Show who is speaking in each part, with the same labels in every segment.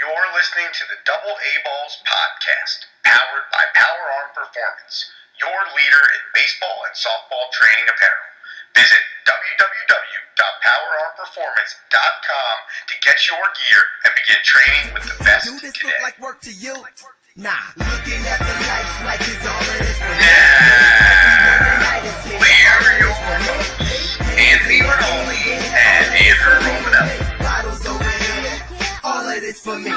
Speaker 1: You're listening to the Double A Balls podcast, powered by Power Arm Performance, your leader in baseball and softball training apparel. Visit www.powerarmperformance.com to get your gear and begin training with the best
Speaker 2: Do this
Speaker 1: today.
Speaker 2: look like work to you? Nah. Looking at the lights like it's all it is for me.
Speaker 1: We are your hosts, Anthony Rinaldi and Andrew Romanella.
Speaker 2: Bottles over here. All of this for me, for me.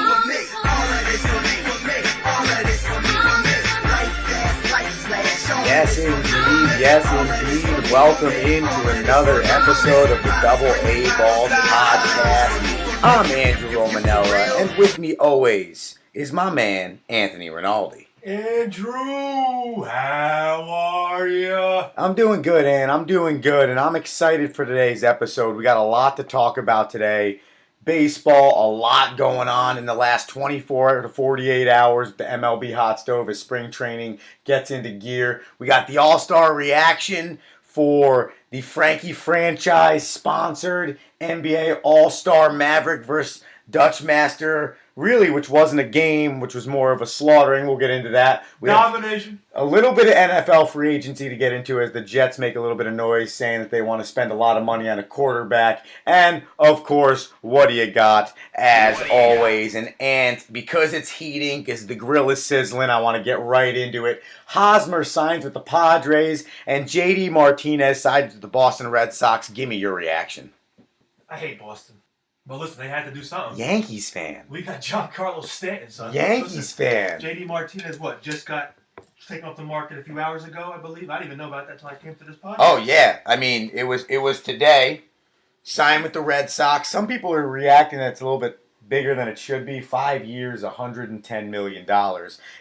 Speaker 2: All of this for me, for me. All of this for me, for me. Life fast, life slash.
Speaker 3: Yes, indeed. Yes, indeed. Welcome into another episode of the Double A Balls podcast. I'm Andrew Romanella, and with me always is my man, Anthony Rinaldi.
Speaker 4: Andrew, how are you?
Speaker 3: I'm doing good, Ann. I'm doing good, and I'm excited for today's episode. We got a lot to talk about today. Baseball, a lot going on in the last 24 to 48 hours. The MLB hot stove as spring training gets into gear. We got the All-Star reaction for the Frankie franchise-sponsored NBA All-Star Maverick versus Dutch Master, really, which wasn't a game, which was more of a slaughtering. We'll get into that. We have
Speaker 4: Domination.
Speaker 3: a little bit of NFL free agency to get into as the Jets make a little bit of noise saying that they want to spend a lot of money on a quarterback. And, of course, what do you got? As always, an ant, because it's heating, because the grill is sizzling, I want to get right into it. Hosmer signs with the Padres, and J.D. Martinez signs with the Boston Red Sox. Give me your reaction.
Speaker 4: I hate Boston. But listen, they had to do something.
Speaker 3: Yankees fan.
Speaker 4: We got Giancarlo Stanton, son.
Speaker 3: Yankees
Speaker 4: Listen,
Speaker 3: fan.
Speaker 4: J.D. Martinez, just got taken off the market a few hours ago, I believe. I didn't even know about that until I came to this podcast.
Speaker 3: Oh, yeah. I mean, it was today. Signed with the Red Sox. Some people are reacting that it's a little bit bigger than it should be. 5 years, $110 million.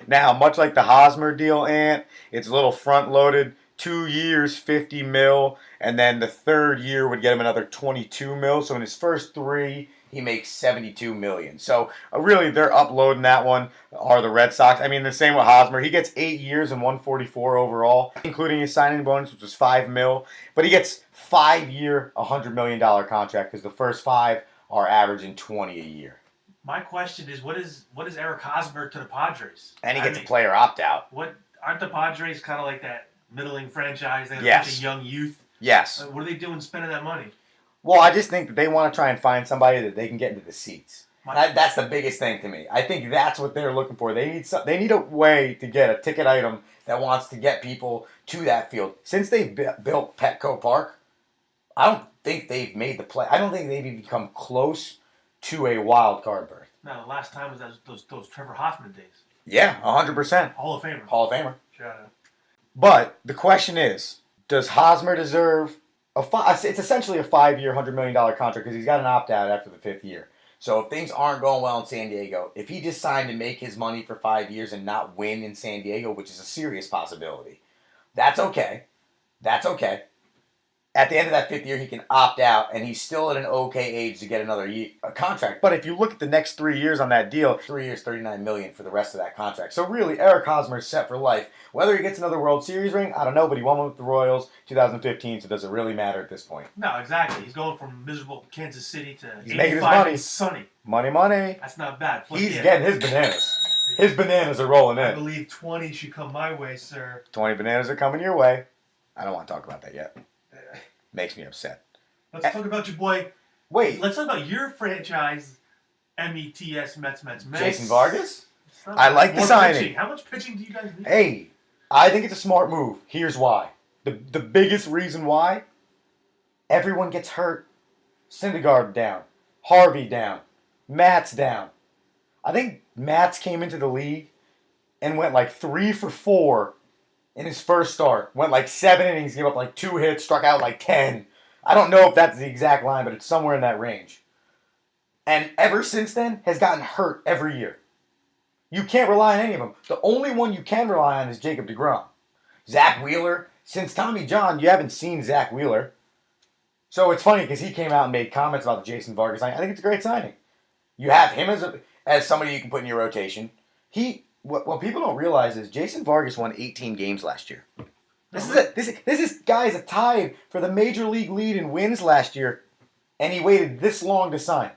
Speaker 3: Now, much like the Hosmer deal, Ant, it's a little front-loaded. 2 years, $50 million, and then the third year would get him another $22 million. So in his first three, he makes $72 million. So really, they're uploading that one. Are the Red Sox? I mean, the same with Hosmer. He gets 8 years and $144 overall, including his signing bonus, which was $5 million. But he gets 5-year, $100 million contract because the first 5 are averaging $20 a year.
Speaker 4: My question is, what is Eric Hosmer to the Padres?
Speaker 3: And he gets a player opt out.
Speaker 4: What aren't the Padres kind of like that middling franchise? They have
Speaker 3: Yes.
Speaker 4: a bunch of young youth.
Speaker 3: Yes.
Speaker 4: What are they doing spending that money?
Speaker 3: Well, I just think that they want to try and find somebody that they can get into the seats. That's the biggest thing to me. I think that's what they're looking for. They need a way to get a ticket item that wants to get people to that field. Since they've built Petco Park, I don't think they've made the play. I don't think they've even come close to a wild card berth.
Speaker 4: No, the last time was those Trevor Hoffman days.
Speaker 3: Yeah, 100%.
Speaker 4: Hall of Famer.
Speaker 3: Hall of Famer.
Speaker 4: Shout out.
Speaker 3: But the question is, does Hosmer deserve it's essentially a 5-year, $100 million contract because he's got an opt-out after the 5th year. So if things aren't going well in San Diego, if he just signed to make his money for 5 years and not win in San Diego, which is a serious possibility, that's okay. That's okay. At the end of that 5th year, he can opt out, and he's still at an okay age to get another contract. But if you look at the next 3 years on that deal, 3 years, $39 million for the rest of that contract. So really, Eric Hosmer is set for life. Whether he gets another World Series ring, I don't know, but he won one with the Royals 2015, so does it really matter at this point?
Speaker 4: No, exactly. He's going from miserable Kansas City to
Speaker 3: He's making his
Speaker 4: 85
Speaker 3: money.
Speaker 4: and sunny.
Speaker 3: Money.
Speaker 4: That's not bad. Plus,
Speaker 3: He's
Speaker 4: yeah,
Speaker 3: getting his bananas. His bananas are rolling
Speaker 4: I
Speaker 3: in.
Speaker 4: believe 20 should come my way, sir.
Speaker 3: 20 bananas are coming your way. I don't want to talk about that yet. Makes me upset.
Speaker 4: Let's talk about your boy.
Speaker 3: Wait,
Speaker 4: Let's talk about your franchise, METS, Mets.
Speaker 3: Jason Vargas? I like the
Speaker 4: More
Speaker 3: signing.
Speaker 4: pitching. How much pitching do you guys need?
Speaker 3: Hey, I think it's a smart move. Here's why. The biggest reason why, everyone gets hurt. Syndergaard down. Harvey down. Matt's down. I think Matt's came into the league and went like 3 for 4 in his first start. Went like 7 innings, gave up like 2 hits, struck out like 10. I don't know if that's the exact line, but it's somewhere in that range. And ever since then, has gotten hurt every year. You can't rely on any of them. The only one you can rely on is Jacob deGrom. Zach Wheeler, since Tommy John, you haven't seen Zach Wheeler. So it's funny because he came out and made comments about the Jason Vargas signing. I think it's a great signing. You have him as somebody you can put in your rotation. What people don't realize is Jason Vargas won 18 games last year. This guy is a tie for the major league lead in wins last year, and he waited this long to sign.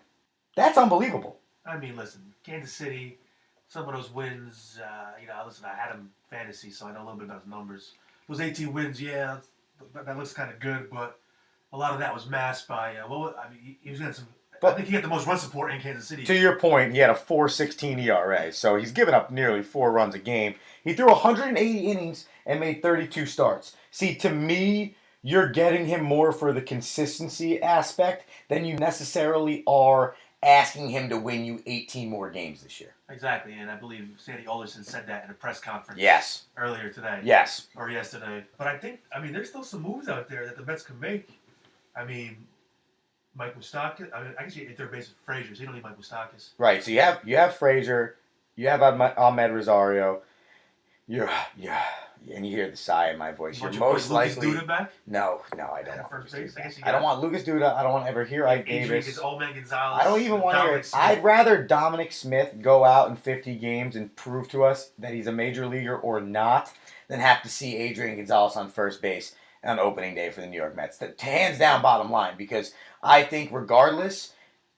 Speaker 3: That's unbelievable.
Speaker 4: I mean, listen, Kansas City, some of those wins, listen, I had him fantasy, so I know a little bit about his numbers. Those 18 wins, yeah, that looks kind of good, but a lot of that was masked by, he was getting some. I think he had the most run support in Kansas City.
Speaker 3: To your point, he had a 4.16 ERA, so he's given up nearly 4 runs a game. He threw 180 innings and made 32 starts. See, to me, you're getting him more for the consistency aspect than you necessarily are asking him to win you 18 more games this year.
Speaker 4: Exactly, and I believe Sandy Alderson said that in a press conference earlier today.
Speaker 3: Yes.
Speaker 4: Or yesterday. But I think, there's still some moves out there that the Mets can make. Mike Moustakas. I guess you hit third base with Frazier, so you don't need Mike Moustakas.
Speaker 3: Right, so you have Frazier, you have Ahmed Rosario, and you hear the sigh in my voice. You're most likely.
Speaker 4: Lucas Duda back?
Speaker 3: No, I don't want
Speaker 4: first
Speaker 3: Lucas
Speaker 4: base.
Speaker 3: Duda. I don't want Lucas Duda. I don't want to ever hear Ike Davis.
Speaker 4: Old man Gonzalez.
Speaker 3: I don't even want to hear it. I'd rather Dominic Smith go out in 50 games and prove to us that he's a major leaguer or not than have to see Adrian Gonzalez on first base on opening day for the New York Mets. The hands down bottom line, because I think regardless,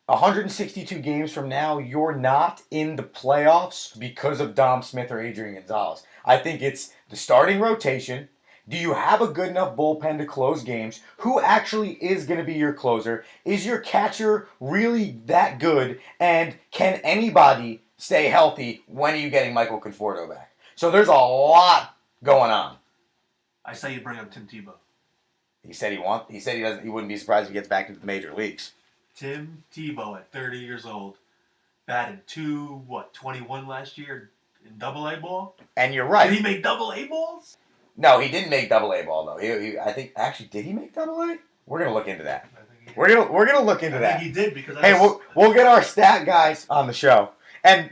Speaker 3: 162 games from now, you're not in the playoffs because of Dom Smith or Adrian Gonzalez. I think it's the starting rotation. Do you have a good enough bullpen to close games? Who actually is going to be your closer? Is your catcher really that good? And can anybody stay healthy? When are you getting Michael Conforto back? So there's a lot going on.
Speaker 4: I say you bring up Tim Tebow.
Speaker 3: He said he wouldn't be surprised if he gets back into the major leagues.
Speaker 4: Tim Tebow at 30 years old, batted 21 last year in Double-A ball.
Speaker 3: And you're right.
Speaker 4: Did he make Double-A balls?
Speaker 3: No, he didn't make Double-A ball though. I think actually, did he make Double-A? We're gonna look into that. We're gonna look into that.
Speaker 4: I think he did because
Speaker 3: we'll get our stat guys on the show. And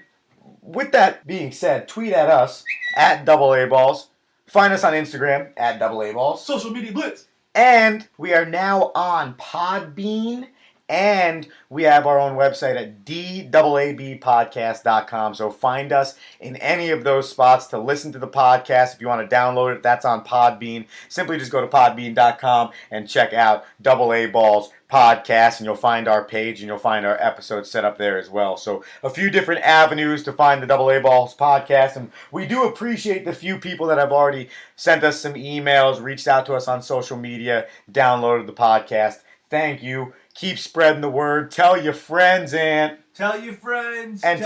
Speaker 3: with that being said, tweet at us at Double-A Balls. Find us on Instagram at Double-A Balls.
Speaker 4: Social Media Blitz.
Speaker 3: And we are now on Podbean. And we have our own website at DAABpodcast.com. So find us in any of those spots to listen to the podcast. If you want to download it, that's on Podbean. Simply just go to podbean.com and check out Double A Balls Podcast, and you'll find our page and you'll find our episodes set up there as well. So a few different avenues to find the Double A Balls Podcast. And we do appreciate the few people that have already sent us some emails, reached out to us on social media, downloaded the podcast. Thank you. Keep spreading the word. Tell your friends, Ant.
Speaker 4: Tell your friends.
Speaker 3: And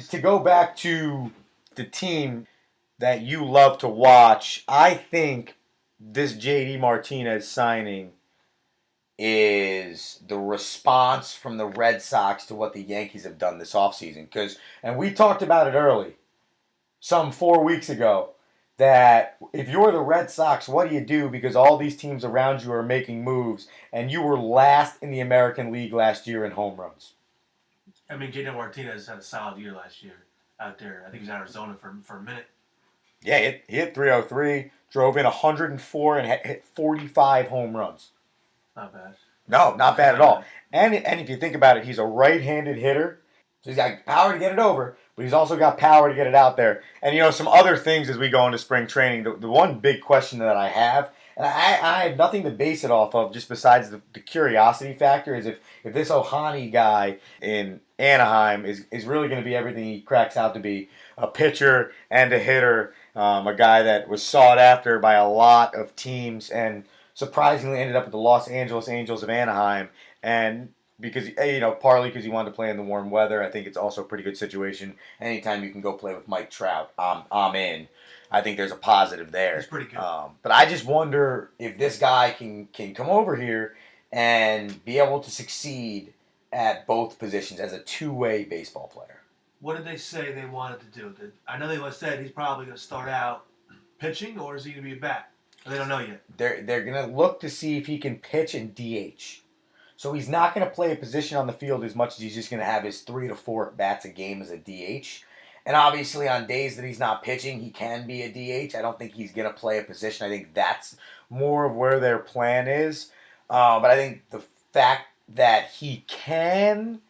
Speaker 3: to go back to the team that you love to watch, I think this J.D. Martinez signing is the response from the Red Sox to what the Yankees have done this offseason. And we talked about it early, some 4 weeks ago, that if you're the Red Sox, what do you do? Because all these teams around you are making moves, and you were last in the American League last year in home runs.
Speaker 4: J.D. Martinez had a solid year last year out there. I think he was in Arizona for a minute.
Speaker 3: Yeah, he hit 303, drove in 104, and hit 45 home runs.
Speaker 4: Not bad.
Speaker 3: No, not bad at all. And if you think about it, he's a right-handed hitter, so he's got power to get it over, but he's also got power to get it out there. And, some other things as we go into spring training, the one big question that I have, and I have nothing to base it off of just besides the curiosity factor, is if this Ohani guy in Anaheim is really going to be everything he cracks out to be, a pitcher and a hitter, a guy that was sought after by a lot of teams and surprisingly ended up with the Los Angeles Angels of Anaheim. And because, partly because he wanted to play in the warm weather. I think it's also a pretty good situation. Anytime you can go play with Mike Trout, I'm in. I think there's a positive there.
Speaker 4: It's pretty good.
Speaker 3: But I just wonder if this guy can come over here and be able to succeed at both positions as a two-way baseball player.
Speaker 4: What did they say they wanted to do? I know they said he's probably going to start out pitching, or is he going to be a bat? They don't know yet.
Speaker 3: They're going to look to see if he can pitch and DH. So he's not going to play a position on the field as much as he's just going to have his 3 to 4 bats a game as a DH. And obviously on days that he's not pitching, he can be a DH. I don't think he's going to play a position. I think that's more of where their plan is. But I think the fact that he can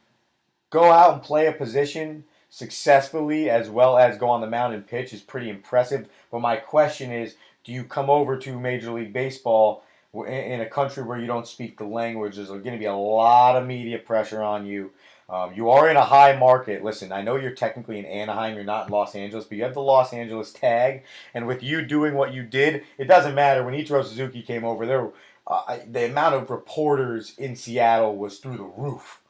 Speaker 3: go out and play a position successfully as well as go on the mound and pitch is pretty impressive. But my question is, do you come over to Major League Baseball in a country where you don't speak the language? There's going to be a lot of media pressure on you. You are in a high market. Listen, I know you're technically in Anaheim. You're not in Los Angeles, but you have the Los Angeles tag. And with you doing what you did, it doesn't matter. When Ichiro Suzuki came over, the amount of reporters in Seattle was through the roof.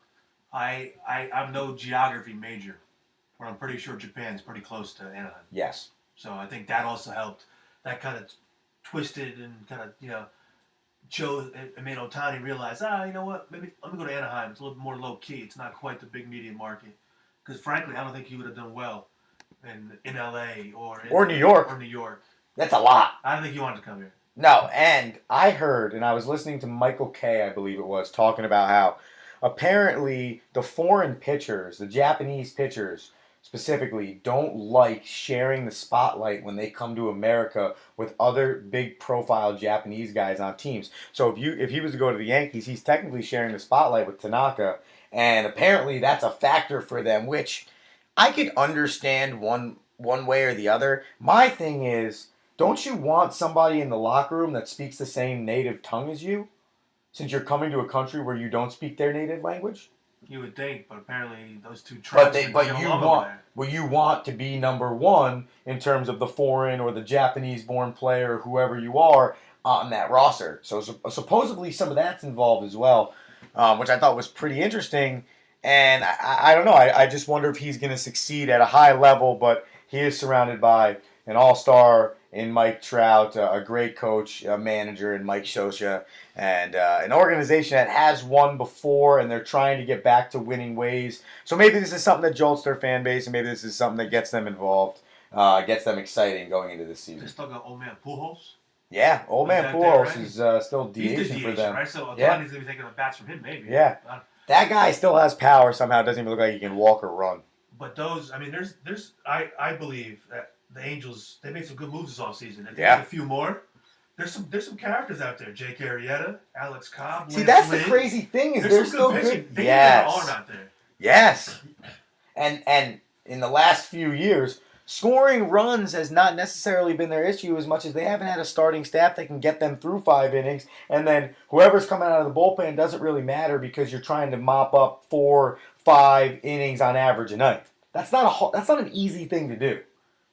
Speaker 4: I'm no geography major, but I'm pretty sure Japan's pretty close to Anaheim.
Speaker 3: Yes.
Speaker 4: So I think that also helped. That kind of twisted and kind of, it made Otani realize, you know what, maybe let me go to Anaheim. It's a little more low-key. It's not quite the big media market. Because, frankly, I don't think he would have done well in L.A. or
Speaker 3: New York.
Speaker 4: Or New York.
Speaker 3: That's a lot.
Speaker 4: I don't think he wanted to come here.
Speaker 3: No, and I heard, and I was listening to Michael Kay, I believe it was, talking about how apparently the foreign pitchers, the Japanese pitchers specifically, don't like sharing the spotlight when they come to America with other big profile Japanese guys on teams. So if he was to go to the Yankees, he's technically sharing the spotlight with Tanaka, and apparently that's a factor for them, which I could understand one way or the other. My thing is, don't you want somebody in the locker room that speaks the same native tongue as you, since you're coming to a country where you don't speak their native language?
Speaker 4: You would think, but apparently those two tribes.
Speaker 3: You want to be number one in terms of the foreign or the Japanese-born player, or whoever you are on that roster. So supposedly some of that's involved as well, which I thought was pretty interesting. And I don't know. I just wonder if he's going to succeed at a high level, but he is surrounded by an all-star in Mike Trout, a great coach, a manager in Mike Scioscia, and an organization that has won before, and they're trying to get back to winning ways. So maybe this is something that jolts their fan base, and maybe this is something that gets them involved, gets them exciting going into this season.
Speaker 4: They still got old man Pujols.
Speaker 3: Yeah, old man Pujols is still DHing for them.
Speaker 4: Right? So Otani's going to be taking the bats from him, maybe.
Speaker 3: Yeah. That guy still has power somehow. It doesn't even look like he can walk or run.
Speaker 4: But I believe that the Angels, they made some good moves this offseason. If they make a few more, there's some characters out there. Jake Arrieta, Alex Cobb.
Speaker 3: See, that's the crazy thing is they're still good.
Speaker 4: They have an arm out there.
Speaker 3: Yes. And in the last few years, scoring runs has not necessarily been their issue as much as they haven't had a starting staff that can get them through 5 innings. And then whoever's coming out of the bullpen doesn't really matter because you're trying to mop up 4-5 innings on average a night. That's not an easy thing to do.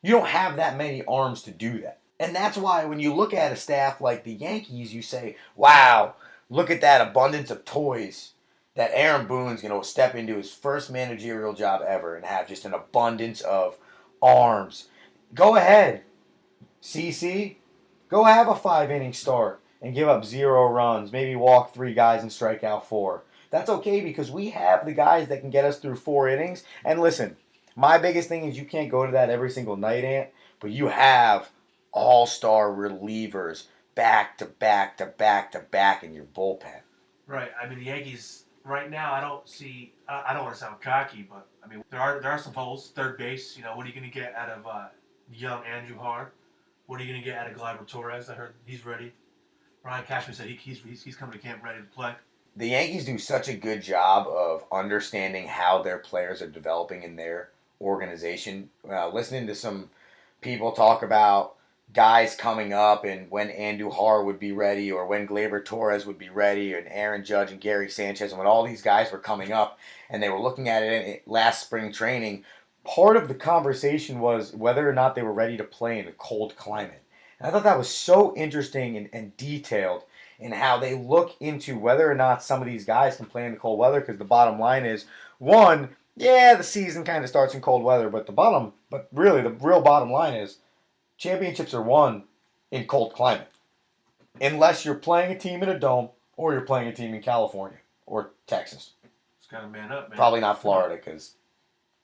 Speaker 3: You don't have that many arms to do that. And that's why when you look at a staff like the Yankees, you say, wow, look at that abundance of toys that Aaron Boone's going to step into his first managerial job ever and have just an abundance of arms. Go ahead, CC. Go have a 5-inning start and give up 0 runs. Maybe walk 3 guys and strike out 4. That's okay because we have the guys that can get us through 4 innings. And listen, my biggest thing is you can't go to that every single night, Ant, but you have all-star relievers back to back to back to back in your bullpen.
Speaker 4: Right. I mean, the Yankees right now, I don't want to sound cocky, but I mean, there are some holes. Third base, what are you going to get out of young Andrew Hart? What are you going to get out of Gleyber Torres? I heard he's ready. Ryan Cashman said he's coming to camp ready to play.
Speaker 3: The Yankees do such a good job of understanding how their players are developing in their organization. Listening to some people talk about guys coming up and when Andujar would be ready or when Gleyber Torres would be ready and Aaron Judge and Gary Sanchez and when all these guys were coming up and they were looking at it in last spring training, part of the conversation was whether or not they were ready to play in a cold climate. And I thought that was so interesting and detailed in how they look into whether or not some of these guys can play in the cold weather because the bottom line is, one, the season kind of starts in cold weather, but really the real bottom line is championships are won in cold climate. Unless you're playing a team in a dome or you're playing a team in California or Texas.
Speaker 4: It's got to man up, man.
Speaker 3: Probably not Florida because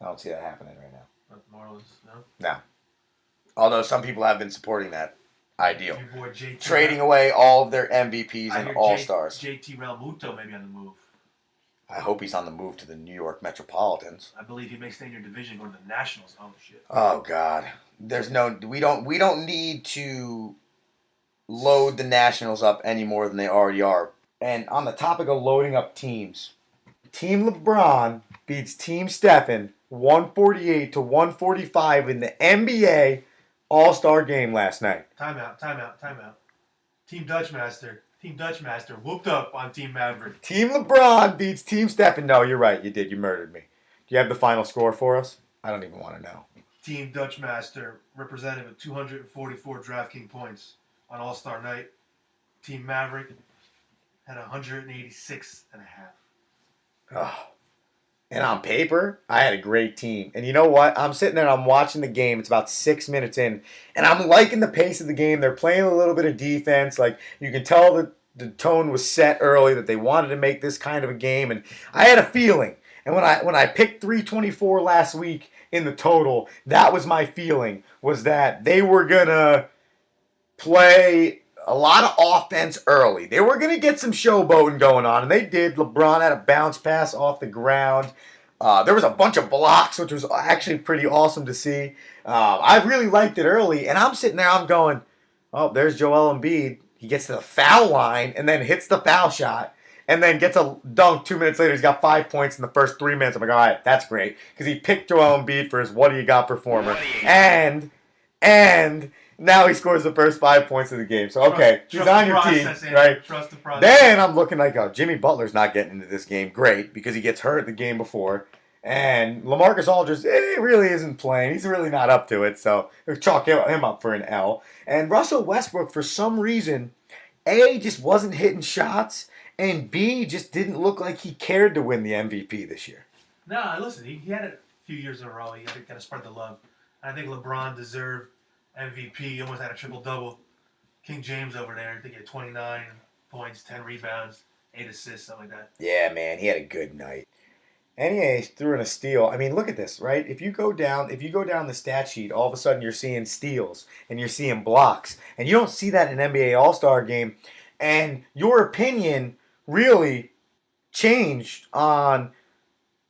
Speaker 3: I don't see that happening right now.
Speaker 4: Marlins, no?
Speaker 3: No. Although some people have been supporting that ideal.
Speaker 4: Your boy JT
Speaker 3: Trading away all of their MVPs and all-stars.
Speaker 4: JT Realmuto maybe on the move.
Speaker 3: I hope he's on the move to the New York Metropolitans.
Speaker 4: I believe he may stay in your division going to the Nationals. Oh shit.
Speaker 3: Oh God. We don't need to load the Nationals up any more than they already are. And on the topic of loading up teams, Team LeBron beats Team Stephen 148-145 in the NBA All-Star game last night.
Speaker 4: Timeout. Team Dutchmaster Team Dutchmaster whooped up on Team Maverick.
Speaker 3: Team LeBron beats Team Stephen. No, you're right. You did. You murdered me. Do you have the final score for us? I don't even want to know.
Speaker 4: Team Dutchmaster represented with 244 DraftKings points on All-Star Night. Team Maverick had 186 and a half.
Speaker 3: Oh. And on paper, I had a great team. And you know what? I'm sitting there, I'm watching the game. It's about 6 minutes in. And I'm liking the pace of the game. They're playing a little bit of defense. Like, you can tell that the tone was set early, that they wanted to make this kind of a game. And I had a feeling. And when I picked 324 last week in the total, that was my feeling, was that they were going to play a lot of offense early. They were going to get some showboating going on, and they did. LeBron had a bounce pass off the ground. There was a bunch of blocks, which was actually pretty awesome to see. I really liked it early, and I'm sitting there, I'm going, oh, there's Joel Embiid. He gets to the foul line and then hits the foul shot and then gets a dunk 2 minutes later. He's got 5 points in the first 3 minutes. I'm like, all right, that's great, because he picked Joel Embiid for his What Do You Got performer. And now he scores the first 5 points of the game. So, okay, he's on your team, right?
Speaker 4: Trust the process.
Speaker 3: Then I'm looking like, oh, Jimmy Butler's not getting into this game. Great, because he gets hurt the game before. And LaMarcus Aldridge really isn't playing. He's really not up to it. So they'll chalk him up for an L. And Russell Westbrook, for some reason, A, just wasn't hitting shots, and B, just didn't look like he cared to win the MVP this year.
Speaker 4: No, listen, he had it a few years in a row. He got to spread the love. I think LeBron deserved MVP. He almost had a triple-double. King James over there, I think he had 29 points, 10 rebounds, 8 assists, something like that.
Speaker 3: Yeah, man, he had a good night. And he threw in a steal. I mean, look at this, right? If you go down the stat sheet, all of a sudden you're seeing steals and you're seeing blocks. And you don't see that in an NBA All-Star game. And your opinion really changed on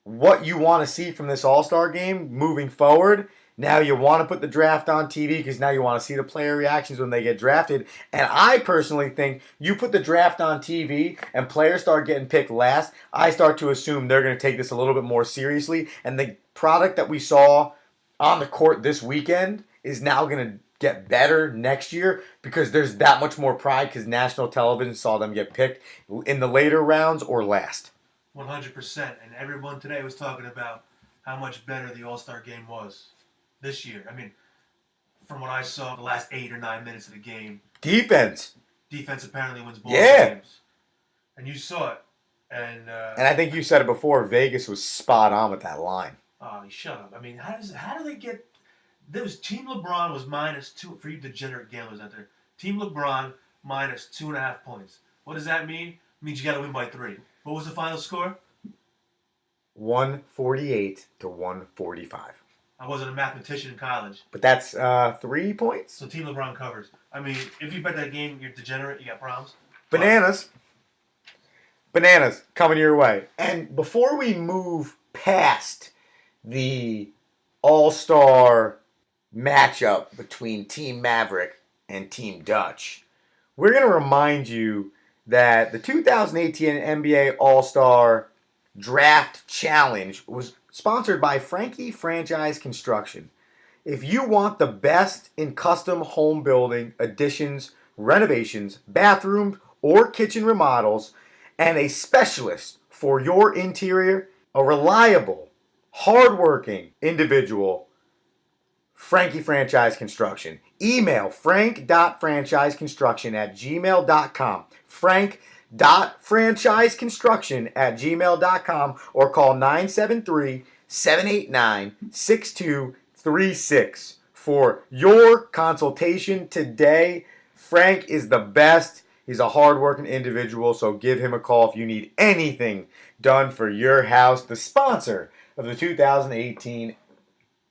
Speaker 3: what you want to see from this All-Star game moving forward. Now you want to put the draft on TV because now you want to see the player reactions when they get drafted. And I personally think you put the draft on TV and players start getting picked last, I start to assume they're going to take this a little bit more seriously. And the product that we saw on the court this weekend is now going to get better next year because there's that much more pride because national television saw them get picked in the later rounds or last.
Speaker 4: 100%. And everyone today was talking about how much better the All-Star game was this year. I mean, from what I saw, the last 8 or 9 minutes of the game.
Speaker 3: Defense
Speaker 4: apparently wins ball
Speaker 3: yeah.
Speaker 4: games. And you saw it. And
Speaker 3: I think you said it before, Vegas was spot on with that line.
Speaker 4: Oh, shut up. I mean, how do they get... There was Team LeBron was -2, for you degenerate gamblers out there. Team LeBron -2.5 points. What does that mean? It means you got to win by 3. What was the final score?
Speaker 3: 148 to 145.
Speaker 4: I wasn't a mathematician in college.
Speaker 3: But that's 3 points?
Speaker 4: So Team LeBron covers. I mean, if you bet that game, you're degenerate, you got problems.
Speaker 3: Bananas. Bananas coming your way. And before we move past the All-Star matchup between Team Maverick and Team Dutch, we're going to remind you that the 2018 NBA All-Star Draft Challenge was sponsored by Frankie Franchise Construction. If you want the best in custom home building, additions, renovations, bathrooms, or kitchen remodels, and a specialist for your interior, a reliable, hardworking individual, Frankie Franchise Construction. Email frank.franchiseconstruction@gmail.com. frank.franchiseconstruction@gmail.com or call 973-789-6236 for your consultation today. Frank is the best. He's a hardworking individual, so give him a call if you need anything done for your house. The sponsor of the 2018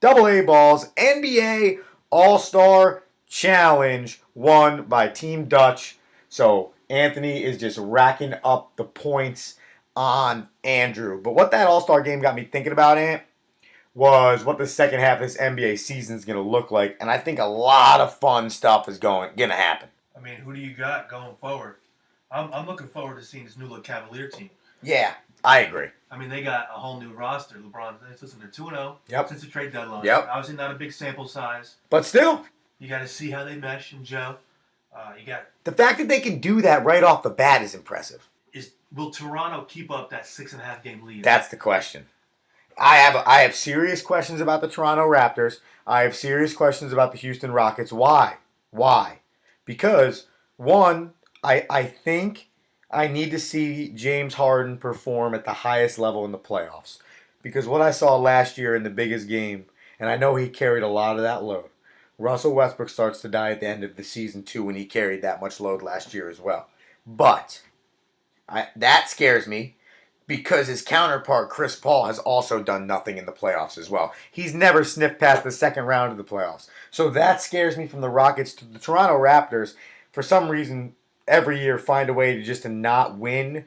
Speaker 3: AA Balls NBA All-Star Challenge, won by Team Dutch. So Anthony is just racking up the points on Andrew. But what that All-Star game got me thinking about, Ant, was what the second half of this NBA season is going to look like. And I think a lot of fun stuff is going to happen.
Speaker 4: I mean, who do you got going forward? I'm looking forward to seeing this new look Cavalier team.
Speaker 3: Yeah, I agree.
Speaker 4: I mean, they got a whole new roster. LeBron, listen, they're 2-0 since the trade deadline.
Speaker 3: Yep.
Speaker 4: Obviously not a big sample size.
Speaker 3: But still.
Speaker 4: You got to see how they mesh and gel. You got
Speaker 3: The fact that they can do that right off the bat is impressive.
Speaker 4: will Toronto keep up that 6.5 game lead?
Speaker 3: That's the question. I have serious questions about the Toronto Raptors. I have serious questions about the Houston Rockets. Why? Why? Because one, I think I need to see James Harden perform at the highest level in the playoffs. Because what I saw last year in the biggest game, and I know he carried a lot of that load. Russell Westbrook starts to die at the end of the season too when he carried that much load last year as well. But that scares me because his counterpart, Chris Paul, has also done nothing in the playoffs as well. He's never sniffed past the second round of the playoffs. So that scares me from the Rockets to the Toronto Raptors. For some reason, every year find a way to just to not win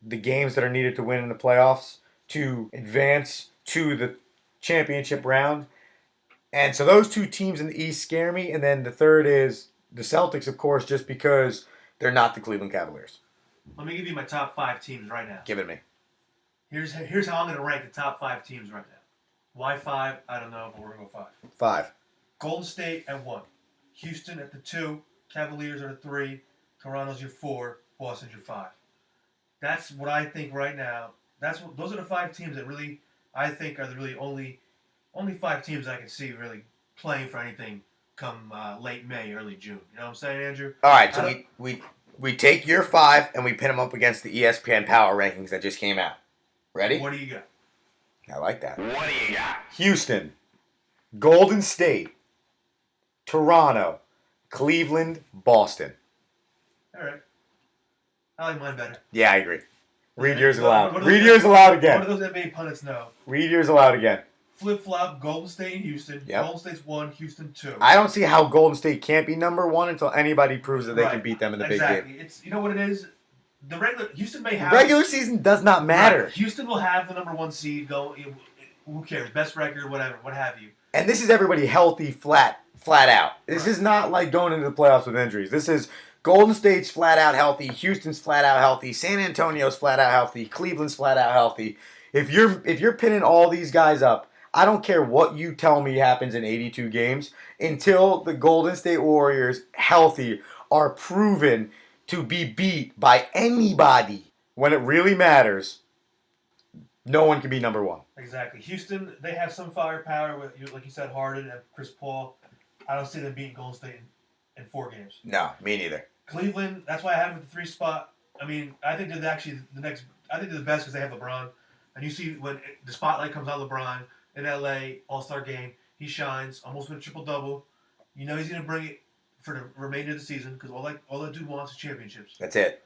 Speaker 3: the games that are needed to win in the playoffs to advance to the championship round. And so those two teams in the East scare me. And then the third is the Celtics, of course, just because they're not the Cleveland Cavaliers.
Speaker 4: Let me give you my top 5 teams right now.
Speaker 3: Give it to me.
Speaker 4: Here's how I'm going to rank the top 5 teams right now. Why 5? I don't know, but we're going to go 5.
Speaker 3: 5.
Speaker 4: Golden State at 1. Houston at the 2. Cavaliers are the 3. Toronto's your 4. Boston's your 5. That's what I think right now. Those are the 5 teams that really I think are the really only 5 teams I can see really playing for anything come late May, early June. You know what I'm saying, Andrew?
Speaker 3: All right, so we take your 5 and we pin them up against the ESPN Power Rankings that just came out. Ready?
Speaker 4: What do you got?
Speaker 3: I like that.
Speaker 1: What do you got?
Speaker 3: Houston, Golden State, Toronto, Cleveland, Boston.
Speaker 4: All right. I like mine better.
Speaker 3: Yeah, I agree. Read yours
Speaker 4: What
Speaker 3: aloud.
Speaker 4: do
Speaker 3: Read
Speaker 4: those-
Speaker 3: yours aloud
Speaker 4: What do
Speaker 3: again.
Speaker 4: those NBA pundits know?
Speaker 3: Read yours aloud again.
Speaker 4: Flip-flop, Golden State and Houston.
Speaker 3: Yep.
Speaker 4: Golden State's 1, Houston 2.
Speaker 3: I don't see how Golden State can't be number 1 until anybody proves that they can
Speaker 4: Right.
Speaker 3: beat them in the big
Speaker 4: Exactly.
Speaker 3: game.
Speaker 4: It's, you know what it is? The regular Houston may have
Speaker 3: Regular season does not matter.
Speaker 4: Right. Houston will have the number 1 seed. Who cares? Best record, whatever, what have you.
Speaker 3: And this is everybody healthy, flat out. This is not like going into the playoffs with injuries. This is Golden State's flat out healthy, Houston's flat out healthy, San Antonio's flat out healthy, Cleveland's flat out healthy. If you're pinning all these guys up, I don't care what you tell me happens in 82 games until the Golden State Warriors healthy are proven to be beat by anybody when it really matters. No one can be number 1.
Speaker 4: Exactly. Houston, they have some firepower with, like you said, Harden and Chris Paul. I don't see them beating Golden State in 4 games.
Speaker 3: No, me neither.
Speaker 4: Cleveland, that's why I have them at the 3 spot. I mean, I think they're actually I think they're the best because they have LeBron. And you see when the spotlight comes on LeBron in LA, All-Star game, he shines, almost with a triple-double. You know he's going to bring it for the remainder of the season because all that dude wants is championships.
Speaker 3: That's it.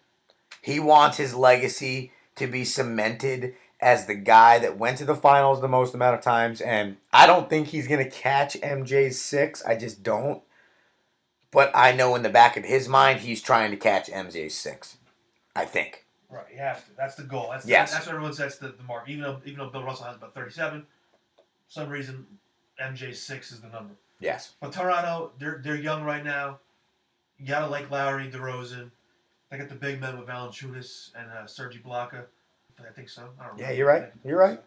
Speaker 3: He wants his legacy to be cemented as the guy that went to the finals the most amount of times. And I don't think he's going to catch MJ's 6. I just don't. But I know in the back of his mind, he's trying to catch MJ's 6. I think.
Speaker 4: Right, you have to. That's the goal. That's what everyone sets the mark. Even though Bill Russell has about 37, for some reason MJ's 6 is the number.
Speaker 3: Yes.
Speaker 4: But Toronto, they're young right now. You gotta like Lowry, DeRozan. They got the big men with Valanciunas and Serge Ibaka. I think so. I don't know.
Speaker 3: Yeah, you're right. You're right.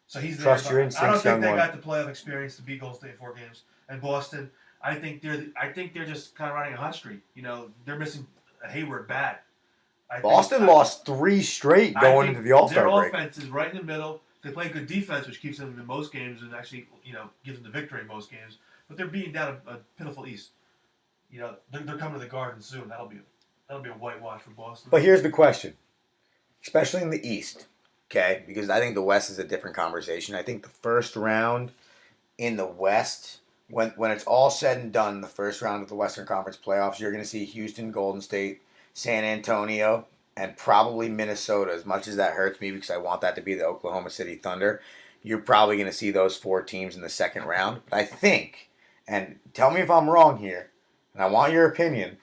Speaker 4: So he's there.
Speaker 3: Trust your
Speaker 4: I
Speaker 3: instincts,
Speaker 4: don't think
Speaker 3: young
Speaker 4: they
Speaker 3: one.
Speaker 4: got the playoff experience to beat Golden State in 4 games. And Boston, I think they're just kind of riding a hot streak. You know, they're missing Hayward bad.
Speaker 3: Boston lost 3 straight going into the All-Star break.
Speaker 4: Their offense is right in the middle. They play good defense, which keeps them in most games and actually, gives them the victory in most games. But they're beating down a pitiful East. They're coming to the Garden soon. That'll be a whitewash for Boston.
Speaker 3: But here's the question, especially in the East, okay? Because I think the West is a different conversation. I think the first round in the West, when it's all said and done, the first round of the Western Conference playoffs, you're going to see Houston, Golden State, San Antonio, and probably Minnesota. As much as that hurts me because I want that to be the Oklahoma City Thunder, you're probably going to see those 4 teams in the second round. But I think, and tell me if I'm wrong here, and I want your opinion,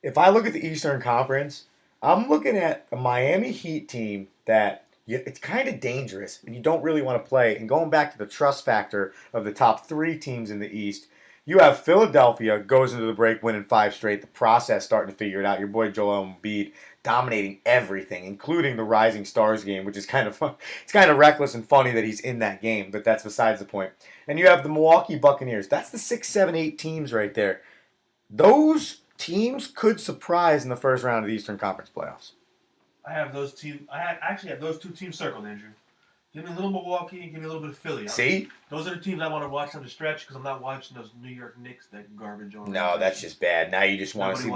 Speaker 3: if I look at the Eastern Conference, I'm looking at a Miami Heat team that it's kind of dangerous and you don't really want to play. And going back to the trust factor of the top 3 teams in the East, you have Philadelphia goes into the break winning 5 straight. The process starting to figure it out. Your boy Joel Embiid dominating everything, including the Rising Stars game, which is kind of fun. It's kind of reckless and funny that he's in that game, but that's besides the point. And you have the Milwaukee Buccaneers. That's the 6, 7, 8 teams right there. Those teams could surprise in the first round of the Eastern Conference playoffs.
Speaker 4: I have those teams. Actually have those two teams circled, Andrew. Give me a little Milwaukee and give me a little bit of Philly.
Speaker 3: See?
Speaker 4: Those are the teams I want to watch on the stretch because I'm not watching those New York Knicks, that garbage.
Speaker 3: No, that's just bad. Now you just want to see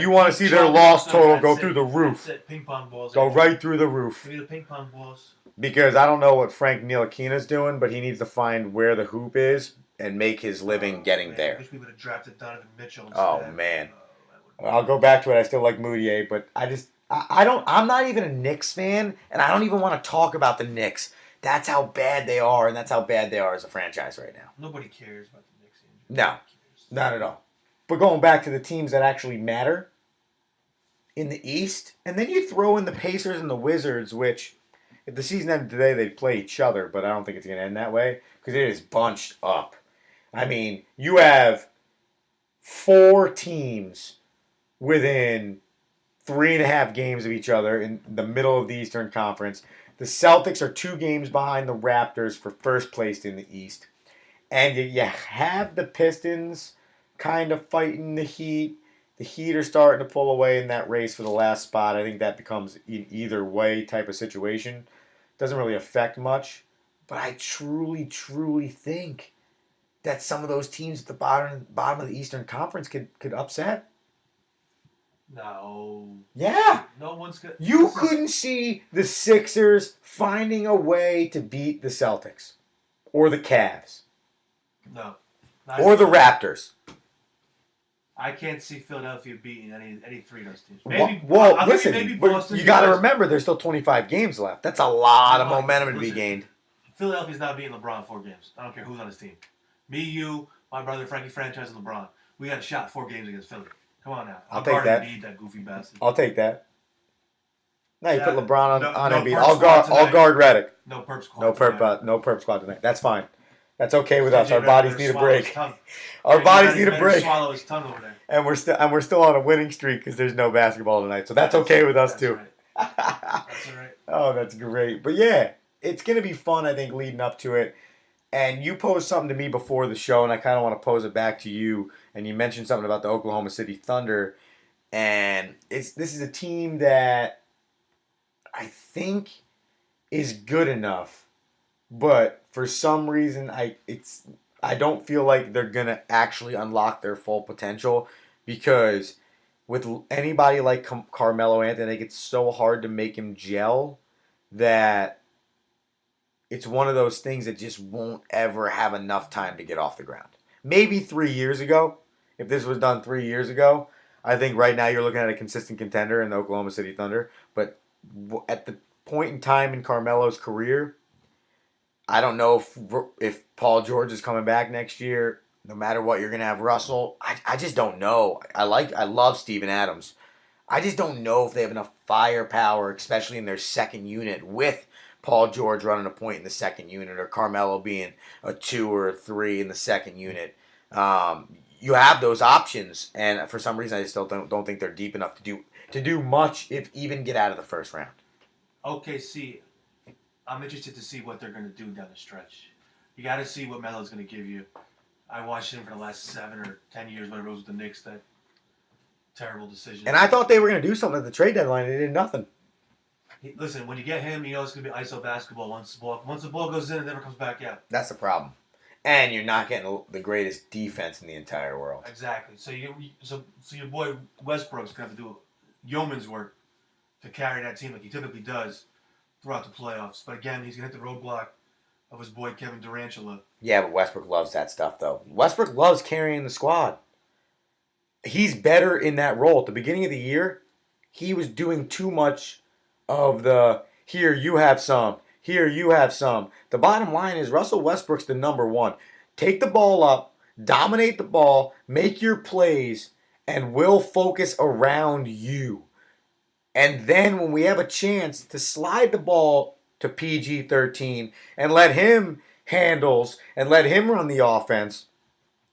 Speaker 3: you want to see their
Speaker 4: Chuck
Speaker 3: loss
Speaker 4: Russell,
Speaker 3: total
Speaker 4: that's
Speaker 3: go
Speaker 4: it.
Speaker 3: through the roof.
Speaker 4: That's it. Ping pong balls.
Speaker 3: Go
Speaker 4: Andrew.
Speaker 3: right through the roof.
Speaker 4: Give me the ping pong balls.
Speaker 3: Because I don't know what Frank Ntilikina's doing, but he needs to find where the hoop is and make his living getting
Speaker 4: man,
Speaker 3: there.
Speaker 4: I wish we would have drafted Donovan Mitchell instead.
Speaker 3: Oh, man. I'll go back to it. I still like Moutier, but I'm not even a Knicks fan, and I don't even want to talk about the Knicks. That's how bad they are, and that's how bad they are as a franchise right now.
Speaker 4: Nobody cares about the Knicks. Andrew.
Speaker 3: No, not at all. But going back to the teams that actually matter in the East, and then you throw in the Pacers and the Wizards, which if the season ended today, they'd play each other, but I don't think it's going to end that way because it is bunched up. I mean, you have 4 teams within 3.5 games of each other in the middle of the Eastern Conference. The Celtics are 2 games behind the Raptors for first place in the East. And you have the Pistons kind of fighting the Heat. The Heat are starting to pull away in that race for the last spot. I think that becomes an either way type of situation. Doesn't really affect much. But I truly, truly think that some of those teams at the bottom of the Eastern Conference could upset.
Speaker 4: No.
Speaker 3: Yeah.
Speaker 4: No one's good.
Speaker 3: You couldn't see the Sixers finding a way to beat the Celtics. Or the Cavs.
Speaker 4: No.
Speaker 3: Or the Raptors.
Speaker 4: I can't see Philadelphia beating any 3 of those teams.
Speaker 3: Listen,
Speaker 4: maybe
Speaker 3: but
Speaker 4: Boston,
Speaker 3: you got to
Speaker 4: because
Speaker 3: remember there's still 25 games left. That's a lot of
Speaker 4: Come on,
Speaker 3: momentum to be
Speaker 4: listen.
Speaker 3: gained.
Speaker 4: Philadelphia's not beating LeBron 4 games. I don't care who's on his team. Me, you, my brother Frankie Franchise, and LeBron. We got a shot 4 games against Philly. Come on now.
Speaker 3: I'll take that.
Speaker 4: Embiid, that goofy bastard.
Speaker 3: I'll take that. No, you
Speaker 4: Yeah,
Speaker 3: put LeBron on
Speaker 4: no
Speaker 3: Embiid.
Speaker 4: perp
Speaker 3: I'll
Speaker 4: squad tonight.
Speaker 3: guard Redick.
Speaker 4: No perp squad.
Speaker 3: No perp squad tonight. That's fine. That's okay with us.
Speaker 4: JJ
Speaker 3: Our bodies
Speaker 4: better
Speaker 3: need a
Speaker 4: swallow his
Speaker 3: break.
Speaker 4: tongue.
Speaker 3: Our
Speaker 4: JJ
Speaker 3: bodies need a
Speaker 4: better
Speaker 3: break.
Speaker 4: Swallow his tongue over there.
Speaker 3: And we're still on a winning streak because there's no basketball tonight. So that's okay with us
Speaker 4: That's
Speaker 3: too.
Speaker 4: Right. That's all right.
Speaker 3: Oh, that's great. But yeah, it's going to be fun, I think, leading up to it. And you posed something to me before the show, and I kind of want to pose it back to you. And you mentioned something about the Oklahoma City Thunder. And this is a team that I think is good enough. But for some reason, I don't feel like they're going to actually unlock their full potential. Because with anybody like Carmelo Anthony, I think it's so hard to make him gel that it's one of those things that just won't ever have enough time to get off the ground. Maybe 3 years ago, if this was done 3 years ago, I think right now you're looking at a consistent contender in the Oklahoma City Thunder. But at the point in time in Carmelo's career, I don't know if Paul George is coming back next year. No matter what, you're going to have Russell. I just don't know. I love Steven Adams. I just don't know if they have enough firepower, especially in their second unit, with Paul George running a point in the second unit or Carmelo being a 2 or a 3 in the second unit. You have those options, and for some reason, I just still don't think they're deep enough to do much, if even get out of the first round.
Speaker 4: OKC, I'm interested to see what they're going to do down the stretch. You got to see what Melo's going to give you. I watched him for the last 7 or 10 years, whatever it was with the Knicks, that terrible decision.
Speaker 3: And I thought they were going to do something at the trade deadline. They did nothing.
Speaker 4: Listen, when you get him, you know it's going to be ISO basketball. Once the ball goes in, it never comes back out.
Speaker 3: That's the problem. And you're not getting the greatest defense in the entire world.
Speaker 4: Exactly. So your boy Westbrook's going to have to do yeoman's work to carry that team like he typically does throughout the playoffs. But again, he's going to hit the roadblock of his boy Kevin Durantula.
Speaker 3: Yeah, but Westbrook loves that stuff, though. Westbrook loves carrying the squad. He's better in that role. At the beginning of the year, he was doing too much of the, here, you have some. Here, you have some. The bottom line is Russell Westbrook's the number one. Take the ball up, dominate the ball, make your plays, and we'll focus around you. And then when we have a chance to slide the ball to PG-13 and let him handles and let him run the offense,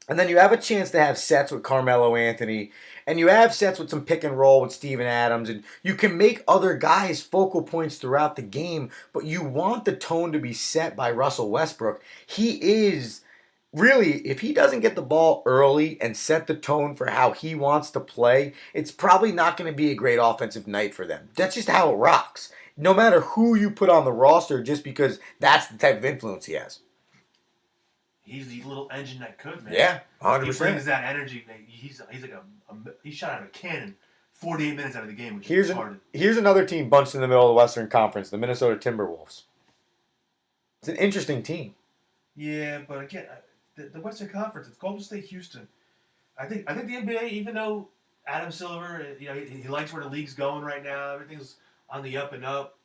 Speaker 3: and then you have a chance to have sets with Carmelo Anthony, and you have sets with some pick and roll with Steven Adams, and you can make other guys focal points throughout the game, but you want the tone to be set by Russell Westbrook. He is really, if he doesn't get the ball early and set the tone for how he wants to play, it's probably not going to be a great offensive night for them. That's just how it rocks. No matter who you put on the roster, just because that's the type of influence he has.
Speaker 4: He's the little engine that could, man.
Speaker 3: Yeah,
Speaker 4: He
Speaker 3: 100%.
Speaker 4: brings that energy. Man. He's like he shot out of a cannon 48 minutes out of the game, which
Speaker 3: Here's
Speaker 4: is retarded.
Speaker 3: here's another team bunched in the middle of the Western Conference, the Minnesota Timberwolves. It's an interesting team.
Speaker 4: Yeah, but again, the Western Conference, it's Golden State, Houston. I think the NBA, even though Adam Silver, he likes where the league's going right now. Everything's on the up and up.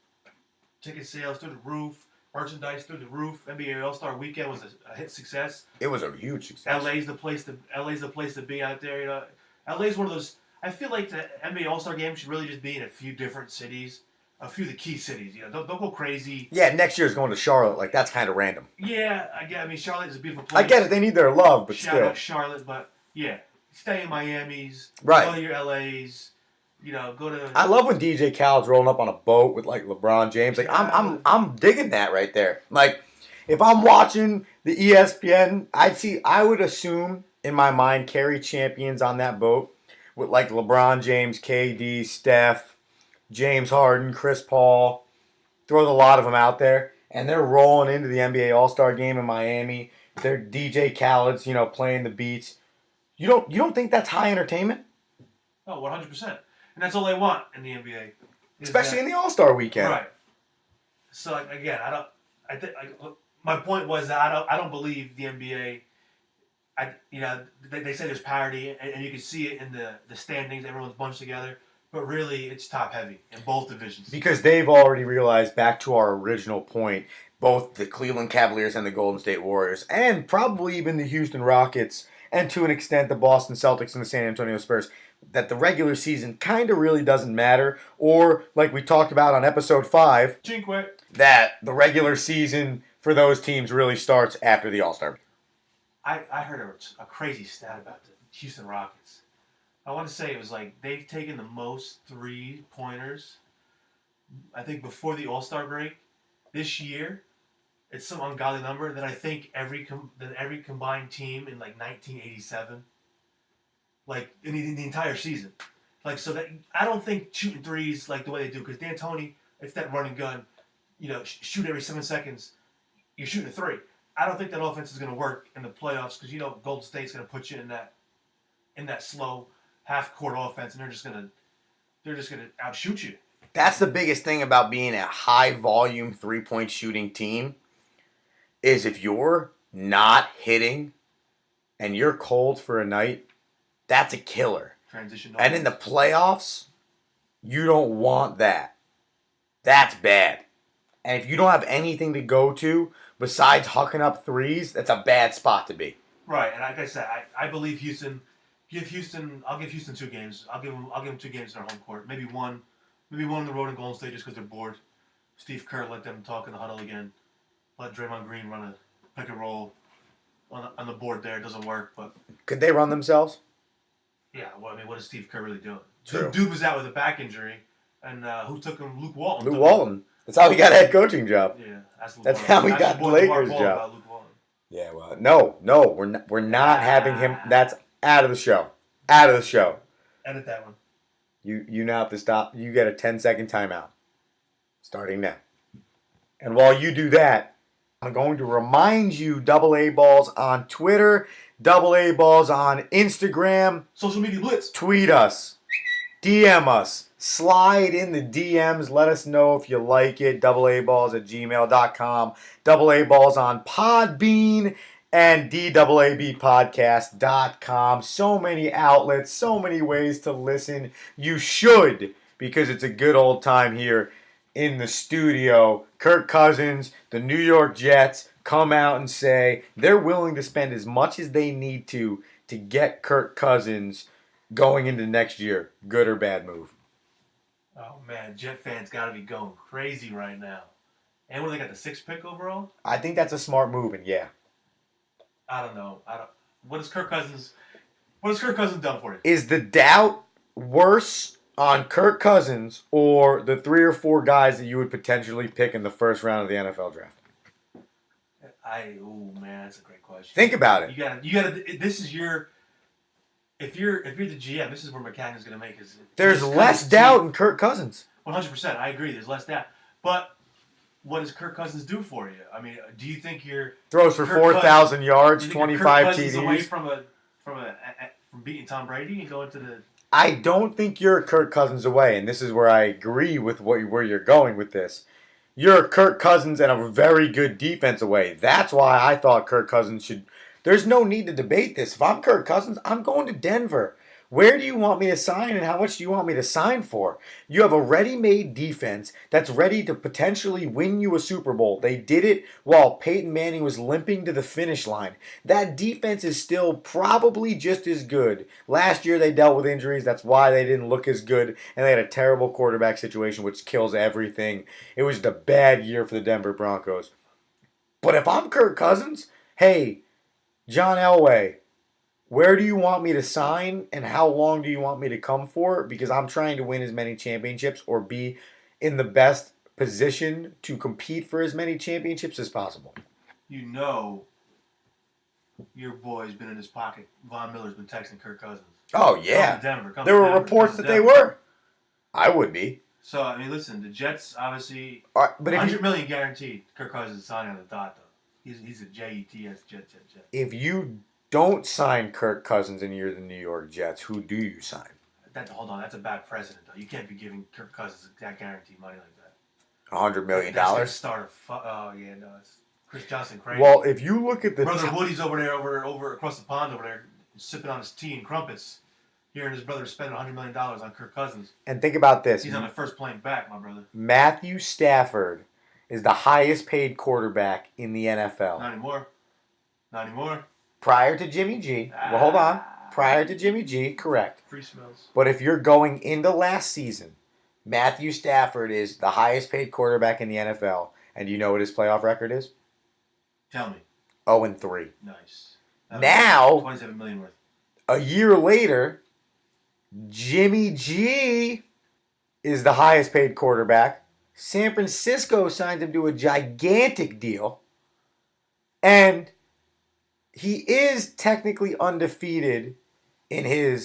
Speaker 4: Ticket sales through the roof. Merchandise through the roof. NBA All-Star Weekend was a hit success.
Speaker 3: It was a huge success.
Speaker 4: LA's the place to be out there. LA's one of those. I feel like the NBA All-Star Game should really just be in a few different cities, a few of the key cities. Don't go crazy.
Speaker 3: Yeah, next year's going to Charlotte. Like, that's kind of random.
Speaker 4: Yeah, I mean, Charlotte is a beautiful place.
Speaker 3: I get it. They need their love, but
Speaker 4: Shout
Speaker 3: still.
Speaker 4: out Charlotte, but yeah, stay in Miami's.
Speaker 3: Right.
Speaker 4: Go to your LA's. Go to.
Speaker 3: I love when DJ Khaled's rolling up on a boat with like LeBron James. Like I'm digging that right there. Like if I'm watching the ESPN, I would assume in my mind carry champions on that boat with like LeBron James, KD, Steph, James Harden, Chris Paul. Throw a lot of them out there, and they're rolling into the NBA All-Star Game in Miami. They're DJ Khaled's, playing the beats. You don't think that's high entertainment?
Speaker 4: Oh, 100%. And that's all they want in the NBA.
Speaker 3: Especially in the All-Star weekend.
Speaker 4: Right. So again, my point was that I don't believe the NBA. They say there's parity, and you can see it in the standings. Everyone's bunched together, but really it's top heavy in both divisions.
Speaker 3: Because they've already realized, back to our original point, both the Cleveland Cavaliers and the Golden State Warriors, and probably even the Houston Rockets, and to an extent the Boston Celtics and the San Antonio Spurs, that the regular season kind of really doesn't matter, or like we talked about on episode 5, that the regular season for those teams really starts after the All-Star.
Speaker 4: I heard a crazy stat about the Houston Rockets. I want to say it was like they've taken the most three-pointers, I think, before the All-Star break this year. It's some ungodly number that I think every combined team in like 1987. Like in the entire season, like so that I don't think shooting threes like the way they do, because D'Antoni, it's that running gun, shoot every 7 seconds, you're shooting a three. I don't think that offense is going to work in the playoffs, because Golden State's going to put you in that slow half court offense, and they're just going to outshoot you.
Speaker 3: That's the biggest thing about being a high volume 3-point shooting team, is if you're not hitting and you're cold for a night. That's a killer.
Speaker 4: Transition.
Speaker 3: And in the playoffs, you don't want that. That's bad. And if you don't have anything to go to besides hucking up threes, that's a bad spot to be.
Speaker 4: Right, and like I said, I believe Houston. I'll give Houston 2 games. I'll give them 2 games in their home court. Maybe one on the road in Golden State just because they're bored. Steve Kerr let them talk in the huddle again. Let Draymond Green run a pick and roll on the board there. It doesn't work, but
Speaker 3: could they run themselves?
Speaker 4: Yeah, well, I mean, what is Steve Kerr really doing?
Speaker 3: True.
Speaker 4: Dude was out with a back injury, and who took him? Luke Walton.
Speaker 3: Luke Walton. That's how he got a head coaching job.
Speaker 4: Yeah,
Speaker 3: that's how he got the Lakers job. Yeah, well, no, we're not having him. That's out of the show. Out of the show.
Speaker 4: Edit that one.
Speaker 3: You now have to stop. You get a 10-second timeout. Starting now. And while you do that, I'm going to remind you, Double A Balls on Twitter, Double A Balls on Instagram.
Speaker 4: Social media blitz.
Speaker 3: Tweet us. DM us. Slide in the DMs. Let us know if you like it. doubleaballs@gmail.com. Double A Balls on Podbean and DAABpodcast.com. So many outlets, so many ways to listen. You should, because it's a good old time here in the studio. Kirk Cousins, the New York Jets, come out and say they're willing to spend as much as they need to get Kirk Cousins going into next year. Good or bad move?
Speaker 4: Oh, man. Jet fans got to be going crazy right now. And when they got the 6th pick overall?
Speaker 3: I think that's a smart move, and yeah.
Speaker 4: I don't know. What has Kirk Cousins done for you?
Speaker 3: Is the doubt worse on Kirk Cousins or the 3 or 4 guys that you would potentially pick in the first round of the NFL draft?
Speaker 4: Man, that's a great question.
Speaker 3: Think about it.
Speaker 4: You gotta. This is your. If you're the GM, this is where McCann's gonna make his.
Speaker 3: There's less doubt in Kirk Cousins.
Speaker 4: 100%. I agree. There's less doubt. But what does Kirk Cousins do for you? I mean, do you think you're
Speaker 3: throws for 4,000 yards, 25 TDs?
Speaker 4: Away from beating Tom Brady and going to the.
Speaker 3: I don't think you're Kirk Cousins away, and this is where I agree with where you're going with this. You're Kirk Cousins and a very good defense away. That's why I thought Kirk Cousins should. There's no need to debate this. If I'm Kirk Cousins, I'm going to Denver. Where do you want me to sign and how much do you want me to sign for? You have a ready-made defense that's ready to potentially win you a Super Bowl. They did it while Peyton Manning was limping to the finish line. That defense is still probably just as good. Last year they dealt with injuries. That's why they didn't look as good. And they had a terrible quarterback situation, which kills everything. It was the bad year for the Denver Broncos. But if I'm Kirk Cousins, hey, John Elway, where do you want me to sign and how long do you want me to come for? Because I'm trying to win as many championships or be in the best position to compete for as many championships as possible.
Speaker 4: You know your boy's been in his pocket. Von Miller's been texting Kirk Cousins.
Speaker 3: Oh, yeah.
Speaker 4: Come to Denver.
Speaker 3: There were reports that they were. I would be.
Speaker 4: So, I mean, listen, the Jets obviously,
Speaker 3: but
Speaker 4: $100 million guaranteed. Kirk Cousins is signing on the dot, though. He's a Jets. Jet.
Speaker 3: If you don't sign Kirk Cousins and you're the New York Jets, who do you sign?
Speaker 4: Hold on, that's a bad precedent, though. You can't be giving Kirk Cousins that guaranteed money like that.
Speaker 3: $100 million?
Speaker 4: That's start it's Chris Johnson crazy.
Speaker 3: Well, if you look at the
Speaker 4: brother Woody's over there, over across the pond over there, sipping on his tea and crumpets, hearing his brother spend $100 million on Kirk Cousins.
Speaker 3: And think about this.
Speaker 4: He's on the first plane back, my brother.
Speaker 3: Matthew Stafford is the highest paid quarterback in the NFL.
Speaker 4: Not anymore.
Speaker 3: Prior to Jimmy G. Well, hold on. Prior to Jimmy G, correct.
Speaker 4: Free smells.
Speaker 3: But if you're going into last season, Matthew Stafford is the highest paid quarterback in the NFL. And do you know what his playoff record is?
Speaker 4: Tell me.
Speaker 3: 0-3.
Speaker 4: Nice.
Speaker 3: Now,
Speaker 4: $27 million worth.
Speaker 3: A year later, Jimmy G is the highest paid quarterback. San Francisco signed him to a gigantic deal. And he is technically undefeated in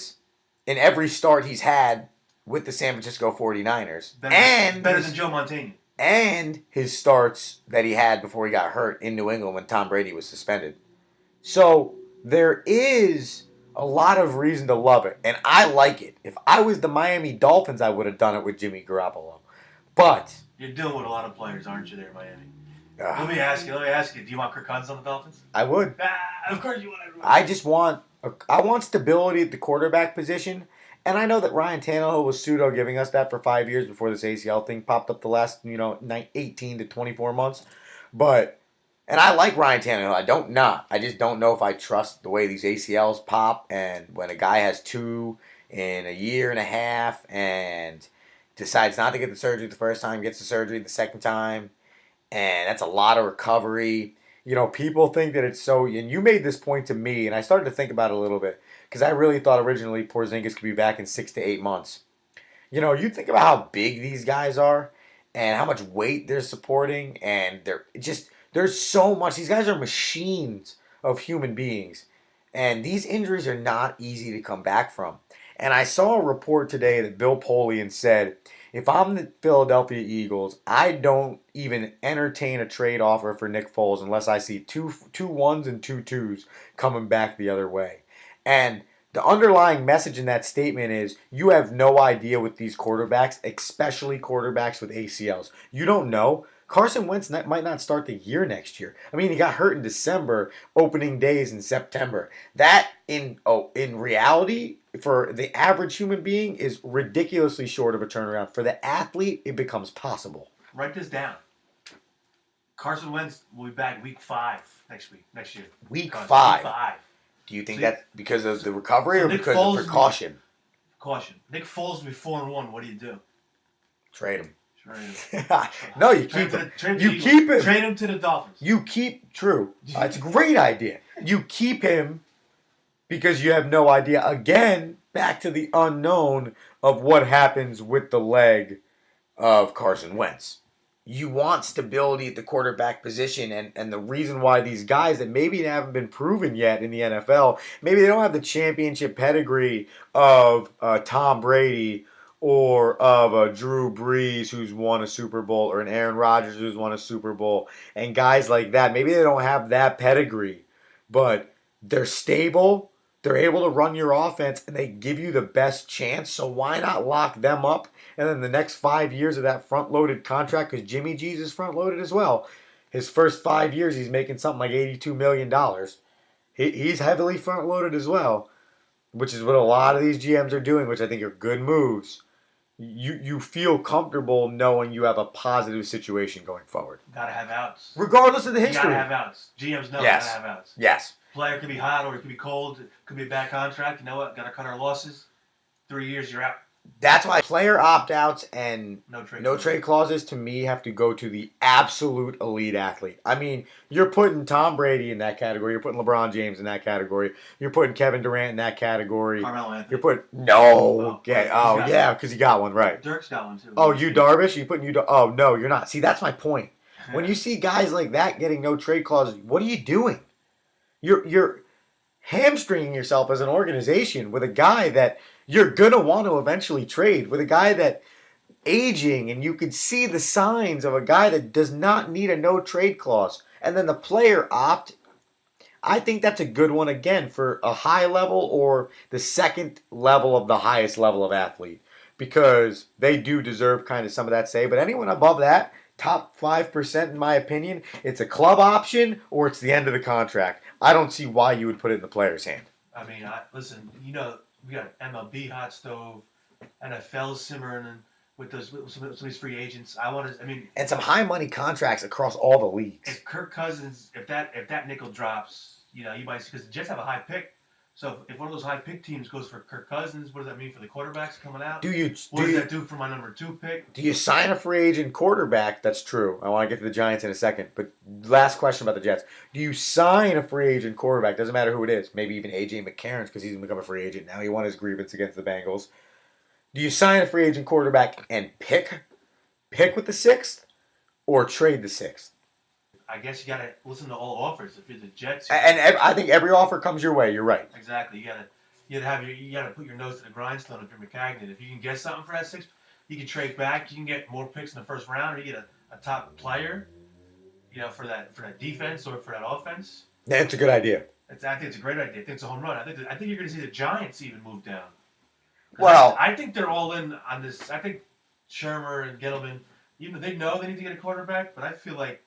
Speaker 3: every start he's had with the San Francisco 49ers.
Speaker 4: Better than Joe Montana.
Speaker 3: And his starts that he had before he got hurt in New England when Tom Brady was suspended. So there is a lot of reason to love it. And I like it. If I was the Miami Dolphins, I would have done it with Jimmy Garoppolo. But
Speaker 4: you're dealing with a lot of players, aren't you, there, Miami? Let me ask you. Do you want Kirk Cousins on the Dolphins?
Speaker 3: I would.
Speaker 4: Of course you want everyone.
Speaker 3: I want stability at the quarterback position. And I know that Ryan Tannehill was pseudo giving us that for 5 years before this ACL thing popped up the last 18 to 24 months. And I like Ryan Tannehill. I just don't know if I trust the way these ACLs pop. And when a guy has 2 in a year and a half and decides not to get the surgery the first time, gets the surgery the second time, and that's a lot of recovery. People think that it's so... And you made this point to me, and I started to think about it a little bit, because I really thought originally Porzingis could be back in 6 to 8 months. You think about how big these guys are, and how much weight they're supporting, and there's so much. These guys are machines of human beings, and these injuries are not easy to come back from. And I saw a report today that Bill Polian said, if I'm the Philadelphia Eagles, I don't even entertain a trade offer for Nick Foles unless I see two ones and 2 twos coming back the other way. And the underlying message in that statement is you have no idea with these quarterbacks, especially quarterbacks with ACLs. You don't know. Carson Wentz might not start the year next year. I mean, he got hurt in December, opening days in September. That, in reality, for the average human being, is ridiculously short of a turnaround. For the athlete, it becomes possible.
Speaker 4: Write this down. Carson Wentz will be back week 5 next year.
Speaker 3: Week 5. Do you think that's because of the recovery or because of precaution?
Speaker 4: Caution. Nick Foles will be 4-1. What do you do?
Speaker 3: Trade him. No, you keep him. You keep him.
Speaker 4: Trade him to the Dolphins.
Speaker 3: True. It's a great idea. You keep him because you have no idea. Again, back to the unknown of what happens with the leg of Carson Wentz. you want stability at the quarterback position, and the reason why these guys that maybe haven't been proven yet in the NFL, maybe they don't have the championship pedigree of Tom Brady or of Drew Brees, who's won a Super Bowl, or an Aaron Rodgers, who's won a Super Bowl, and guys like that. Maybe they don't have that pedigree, but they're stable. They're able to run your offense, and they give you the best chance. So why not lock them up? And then the next 5 years of that front-loaded contract, because Jimmy G's is front-loaded as well. His first 5 years, he's making something like $82 million. He's heavily front-loaded as well, which is what a lot of these GMs are doing, which I think are good moves. You feel comfortable knowing you have a positive situation going forward.
Speaker 4: Gotta have outs.
Speaker 3: Regardless of the
Speaker 4: You
Speaker 3: history.
Speaker 4: gotta have outs. GMs know
Speaker 3: Yes.
Speaker 4: gotta have outs.
Speaker 3: Yes.
Speaker 4: Player could be hot or it could be cold. It could be a bad contract. You know what? Gotta cut our losses. 3 years, you're out.
Speaker 3: That's why player opt-outs and
Speaker 4: No trade
Speaker 3: clauses to me have to go to the absolute elite athlete. I mean, you're putting Tom Brady in that category. You're putting LeBron James in that category. You're putting Kevin Durant in that category.
Speaker 4: Carmelo Anthony.
Speaker 3: You're putting because he got one right.
Speaker 4: Dirk's got one too.
Speaker 3: Oh, you Darvish? You putting you? Oh no, you're not. See, that's my point. When you see guys like that getting no trade clauses, what are you doing? You're hamstringing yourself as an organization with a guy that you're gonna want to eventually trade, with a guy that aging, and you could see the signs of a guy that does not need a no trade clause, and then the player opt. I think that's a good one again for a high level or the second level of the highest level of athlete, because they do deserve kind of some of that say. But anyone above that, top 5% in my opinion, it's a club option or it's the end of the contract. I don't see why you would put it in the player's hand.
Speaker 4: I mean, listen. You know, we got MLB hot stove, NFL simmering, and with some of these free agents.
Speaker 3: And some high money contracts across all the leagues.
Speaker 4: If Kirk Cousins, if that nickel drops, you know, you might, because the Jets have a high pick. So if one of those high pick teams goes for Kirk Cousins, what does that mean for the quarterbacks coming out? What does that do for my number 2 pick?
Speaker 3: Do you sign a free agent quarterback? That's true. I want to get to the Giants in a second. But last question about the Jets. Do you sign a free agent quarterback? Doesn't matter who it is. Maybe even A.J. McCarron, because he's become a free agent now. He won his grievance against the Bengals. Do you sign a free agent quarterback and pick with the 6th, or trade the 6th?
Speaker 4: I guess you gotta listen to all offers. If you're the Jets,
Speaker 3: I think every offer comes your way. You're right.
Speaker 4: Exactly. You gotta put your nose to the grindstone if you're McCagnon. If you can get something for that 6th, you can trade back. You can get more picks in the first round, or you get a top player, you know, for that defense or for that offense.
Speaker 3: That's a good idea.
Speaker 4: I think it's a great idea. I think it's a home run. I think you're going to see the Giants even move down.
Speaker 3: Well,
Speaker 4: I think they're all in on this. I think Shermer and Gettleman, even though they know they need to get a quarterback, but I feel like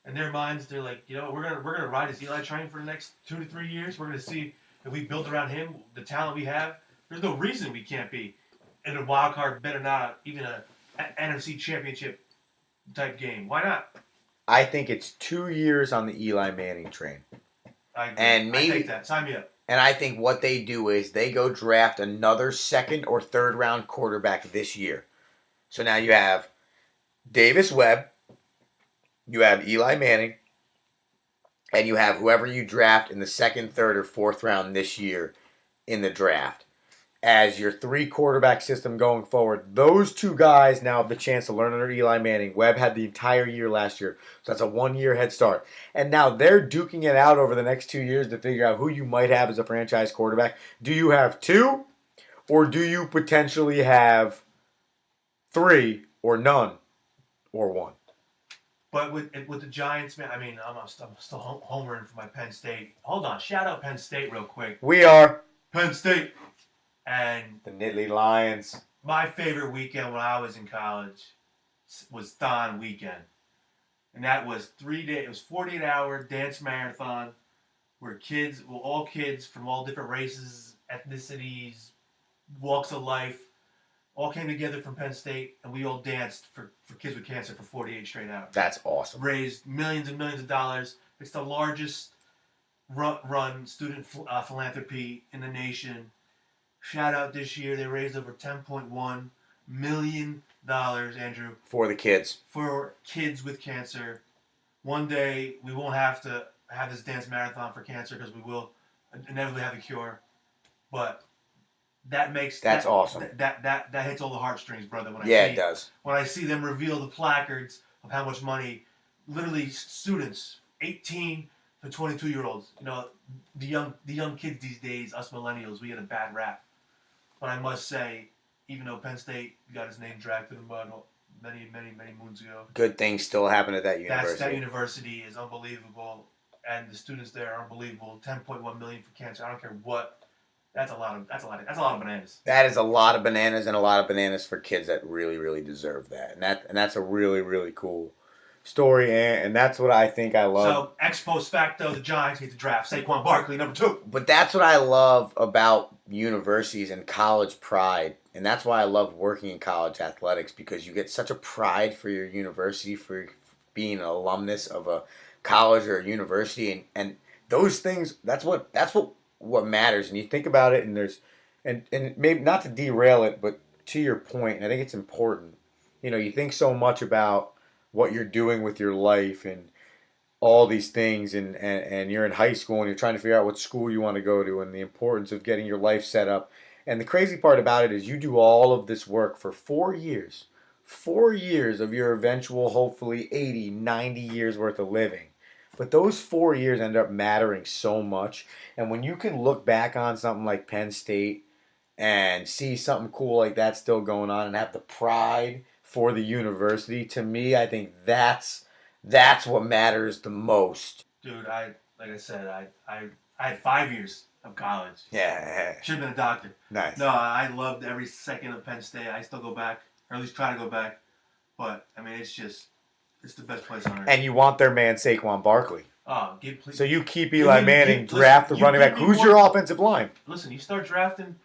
Speaker 4: in their minds they're like, you know, we're gonna ride his Eli train for the next 2 to 3 years. We're gonna see if we build around him the talent we have. There's no reason we can't be in a wild card, better not even a NFC Championship type game. Why not?
Speaker 3: I think it's 2 years on the Eli Manning train.
Speaker 4: I agree.
Speaker 3: And maybe
Speaker 4: I take that. Sign me up.
Speaker 3: And I think what they do is they go draft another 2nd or 3rd round quarterback this year. So now you have Davis Webb, you have Eli Manning, and you have whoever you draft in the 2nd, 3rd, or 4th round this year in the draft as your 3 quarterback system going forward. Those 2 guys now have the chance to learn under Eli Manning. Webb had the entire year last year, so that's a 1-year head start. And now they're duking it out over the next 2 years to figure out who you might have as a franchise quarterback. Do you have 2, or do you potentially have 3, or none, or 1?
Speaker 4: But with the Giants, man, I mean, I'm still homering for my Penn State. Hold on, shout out Penn State real quick.
Speaker 3: We are
Speaker 4: Penn State. And
Speaker 3: the Nittany Lions.
Speaker 4: My favorite weekend when I was in college was Thon weekend. And that was 3 days. It was 48-hour dance marathon where all kids from all different races, ethnicities, walks of life, all came together from Penn State, and we all danced for kids with cancer for 48 straight hours.
Speaker 3: That's awesome.
Speaker 4: Raised millions and millions of dollars. It's the largest run student philanthropy in the nation. Shout out this year, they raised over $10.1 million, Andrew.
Speaker 3: For the kids.
Speaker 4: For kids with cancer. One day, we won't have to have this dance marathon for cancer because we will inevitably have a cure. But that's
Speaker 3: awesome.
Speaker 4: That hits all the heartstrings, brother.
Speaker 3: It does.
Speaker 4: When I see them reveal the placards of how much money, literally students, 18 to 22-year-olds, the young kids these days, us millennials, we get a bad rap. But I must say, even though Penn State got his name dragged through the mud many moons ago,
Speaker 3: Good things still happen at that university.
Speaker 4: that university is unbelievable, and the students there are unbelievable. 10.1 million for cancer. I don't care what. That's a lot of bananas.
Speaker 3: That is a lot of bananas, and a lot of bananas for kids that really, really deserve that. And that's a really, really cool story, and that's what I think I love.
Speaker 4: So, ex post facto, the Giants get to draft Saquon Barkley, number 2.
Speaker 3: But that's what I love about universities and college pride. And that's why I love working in college athletics, because you get such a pride for your university, for being an alumnus of a college or a university, and those things, that's what matters. And you think about it, and there's and maybe not to derail it, but to your point, and I think it's important. You think so much about what you're doing with your life and all these things, and you're in high school and you're trying to figure out what school you want to go to, and the importance of getting your life set up. And the crazy part about it is you do all of this work for 4 years. 4 years of your eventual, hopefully, 80, 90 years worth of living. But those 4 years end up mattering so much. And when you can look back on something like Penn State and see something cool like that still going on and have the pride for the university, to me, I think that's what matters the most.
Speaker 4: Dude, like I said, I had 5 years of college.
Speaker 3: Yeah.
Speaker 4: Should have been a doctor.
Speaker 3: Nice.
Speaker 4: No, I loved every second of Penn State. I still go back, or at least try to go back. But, I mean, it's the best place on earth.
Speaker 3: And you want their man Saquon Barkley.
Speaker 4: Please.
Speaker 3: So you keep Eli Manning, draft the running back. Who's your offensive line?
Speaker 4: Listen, you start drafting,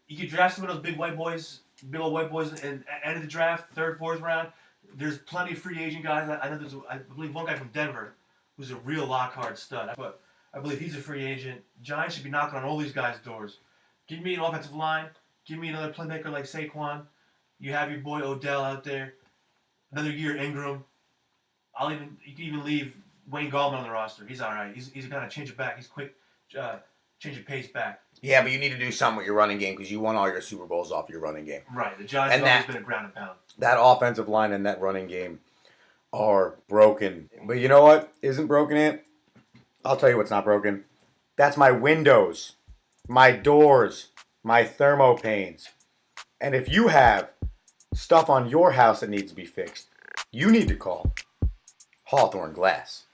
Speaker 4: you can draft some of those big old white boys at the end of the draft, 3rd, 4th round. There's plenty of free agent guys. I know I believe one guy from Denver who's a real Lockhart stud. But I believe he's a free agent. Giants should be knocking on all these guys' doors. Give me an offensive line. Give me another playmaker like Saquon. You have your boy Odell out there. Another year Ingram. You can even leave Wayne Gallman on the roster. He's all right. He's going to change it back. He's quick, change the pace back.
Speaker 3: Yeah, but you need to do something with your running game because you won all your Super Bowls off your running game.
Speaker 4: Right. The Giants have always been a ground and pound.
Speaker 3: That offensive line and that running game are broken. But you know what isn't broken, Ant? I'll tell you what's not broken. That's my windows, my doors, my thermopanes. And if you have stuff on your house that needs to be fixed, you need to call Hawthorne Glass.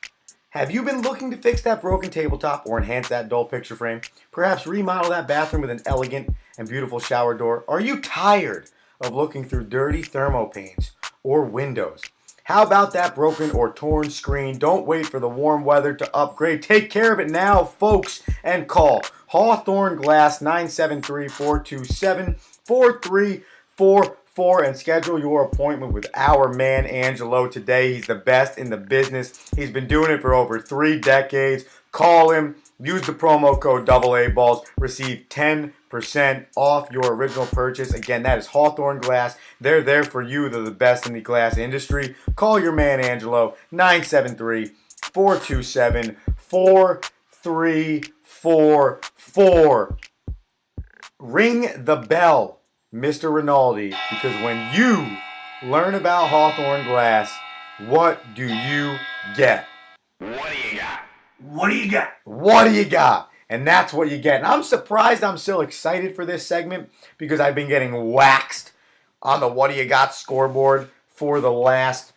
Speaker 3: Have you been looking to fix that broken tabletop or enhance that dull picture frame? Perhaps remodel that bathroom with an elegant and beautiful shower door? Are you tired of looking through dirty thermopanes or windows? How about that broken or torn screen? Don't wait for the warm weather to upgrade. Take care of it now, folks, and call Hawthorne Glass 973-427-4344 and schedule your appointment with our man Angelo today. He's the best in the business. He's been doing it for over 3 decades. Call him. Use the promo code AABalls. Receive 10% off your original purchase. Again, that is Hawthorne Glass. They're there for you. They're the best in the glass industry. Call your man Angelo, 973-427-4344. Ring the bell, Mr. Rinaldi, because when you learn about Hawthorne Glass, what do you get?
Speaker 1: What do you got?
Speaker 4: What do you got?
Speaker 3: What do you got? And that's what you get. And I'm surprised I'm still excited for this segment because I've been getting waxed on the What Do You Got scoreboard for the last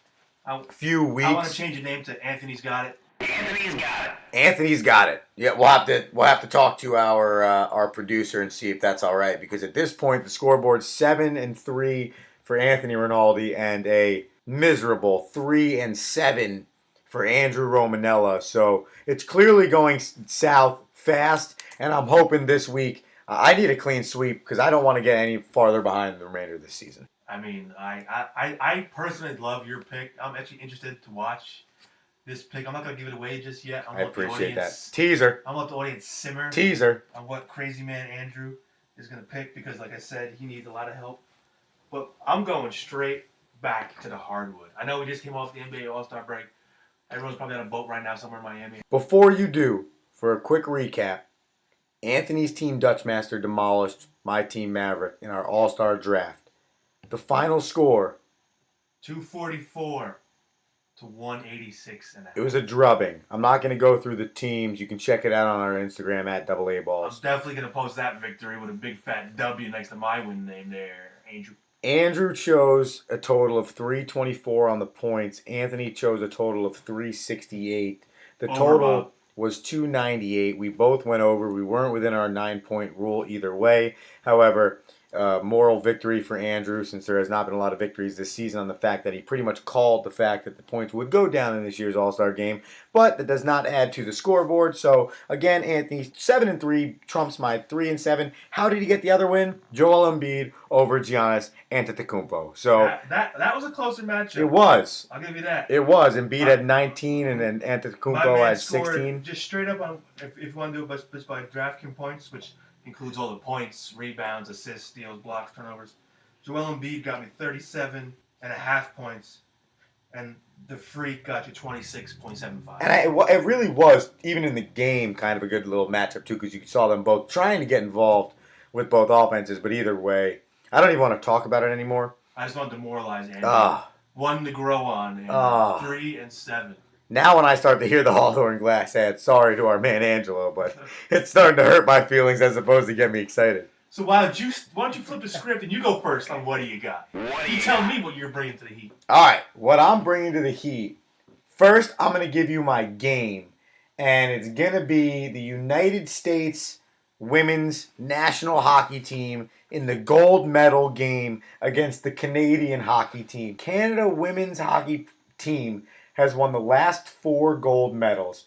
Speaker 3: few weeks.
Speaker 4: I want to change the name to Anthony's Got It.
Speaker 1: Anthony's got it.
Speaker 3: Anthony's got it. Yeah, we'll have to talk to our producer and see if that's all right. Because at this point, the scoreboard's 7-3 for Anthony Rinaldi and a miserable 3-7 for Andrew Romanella. So it's clearly going south fast. And I'm hoping this week I need a clean sweep because I don't want to get any farther behind the remainder of this season.
Speaker 4: I mean, I personally love your pick. I'm actually interested to watch this pick. I'm not going to give it away just yet.
Speaker 3: I appreciate that. Teaser.
Speaker 4: I'm going to let the audience simmer.
Speaker 3: Teaser.
Speaker 4: On what crazy man Andrew is going to pick because, like I said, he needs a lot of help. But I'm going straight back to the hardwood. I know we just came off the NBA All-Star break. Everyone's probably on a boat right now somewhere in Miami.
Speaker 3: Before you do, for a quick recap, Anthony's team Dutchmaster demolished my team Maverick in our All-Star draft. The final score,
Speaker 4: 244 to 186.5.
Speaker 3: It was a drubbing. I'm not going to go through the teams. You can check it out on our Instagram at Double A
Speaker 4: I'm
Speaker 3: Balls.
Speaker 4: definitely going to post that victory with a big fat W next to my win name there, Andrew.
Speaker 3: Andrew chose a total of 324 on the points. Anthony chose a total of 368. The
Speaker 4: Over,
Speaker 3: total
Speaker 4: Bob.
Speaker 3: was 298. We both went over. We weren't within our 9-point rule either way. However, moral victory for Andrew, since there has not been a lot of victories this season, on the fact that he pretty much called the fact that the points would go down in this year's All-Star game, but that does not add to the scoreboard. So again, Anthony 7-3 trumps my 3-7. How did he get the other win? Joel Embiid over Giannis Antetokounmpo. So
Speaker 4: that was a closer matchup.
Speaker 3: it was.
Speaker 4: I'll give you that.
Speaker 3: It was. Embiid had 19 and then
Speaker 4: My
Speaker 3: Antetokounmpo
Speaker 4: man
Speaker 3: had
Speaker 4: scored
Speaker 3: 16.
Speaker 4: just straight up on if you want to do it just by DraftKings points, which includes all the points, rebounds, assists, steals, blocks, turnovers. Joel Embiid got me 37.5 points, and the Freak got you 26.75.
Speaker 3: And it really was, even in the game, kind of a good little matchup, too, because you saw them both trying to get involved with both offenses. But either way, I don't even want to talk about it anymore.
Speaker 4: I just want to demoralize Andy. One to grow on, and 3-7.
Speaker 3: Now when I start to hear the Hawthorne Glass ad, sorry to our man Angelo, but it's starting to hurt my feelings as opposed to get me excited.
Speaker 4: So why don't you flip the script and you go first on what do you got? You tell me what you're bringing to the Heat.
Speaker 3: All right, what I'm bringing to the Heat. First, I'm going to give you my game, and it's going to be the United States women's national hockey team in the gold medal game against the Canadian hockey team. Canada women's hockey team has won the last 4 gold medals.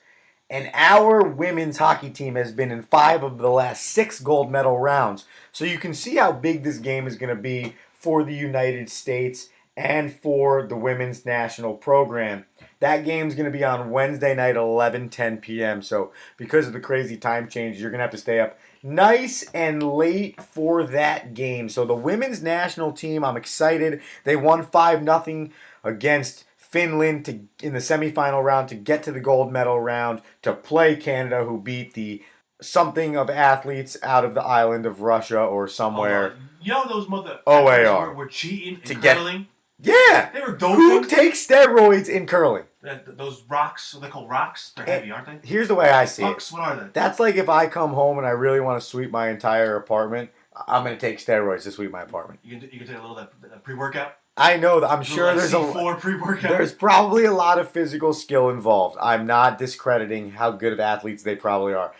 Speaker 3: And our women's hockey team has been in 5 of the last 6 gold medal rounds. So you can see how big this game is going to be for the United States and for the women's national program. That game's going to be on Wednesday night, 11:10 p.m. So because of the crazy time change, you're going to have to stay up nice and late for that game. So the women's national team, I'm excited. They won 5-0 against Finland in the semifinal round to get to the gold medal round to play Canada, who beat the something of athletes out of the island of Russia or somewhere.
Speaker 4: You know those mother
Speaker 3: OAR.
Speaker 4: were cheating
Speaker 3: To
Speaker 4: and
Speaker 3: get-
Speaker 4: curling?
Speaker 3: Yeah!
Speaker 4: They were
Speaker 3: Who
Speaker 4: doping.
Speaker 3: takes steroids in curling?
Speaker 4: Those rocks, they're called rocks. They're heavy, aren't they?
Speaker 3: Here's the way I see it.
Speaker 4: Pucks, what are they?
Speaker 3: That's like if I come home and I really want to sweep my entire apartment, I'm going to take steroids to sweep my apartment.
Speaker 4: You can take a little that pre-workout.
Speaker 3: I know that. I'm sure there's
Speaker 4: C4 pre-workout.
Speaker 3: there's probably a lot of physical skill involved. I'm not discrediting how good of athletes they probably are.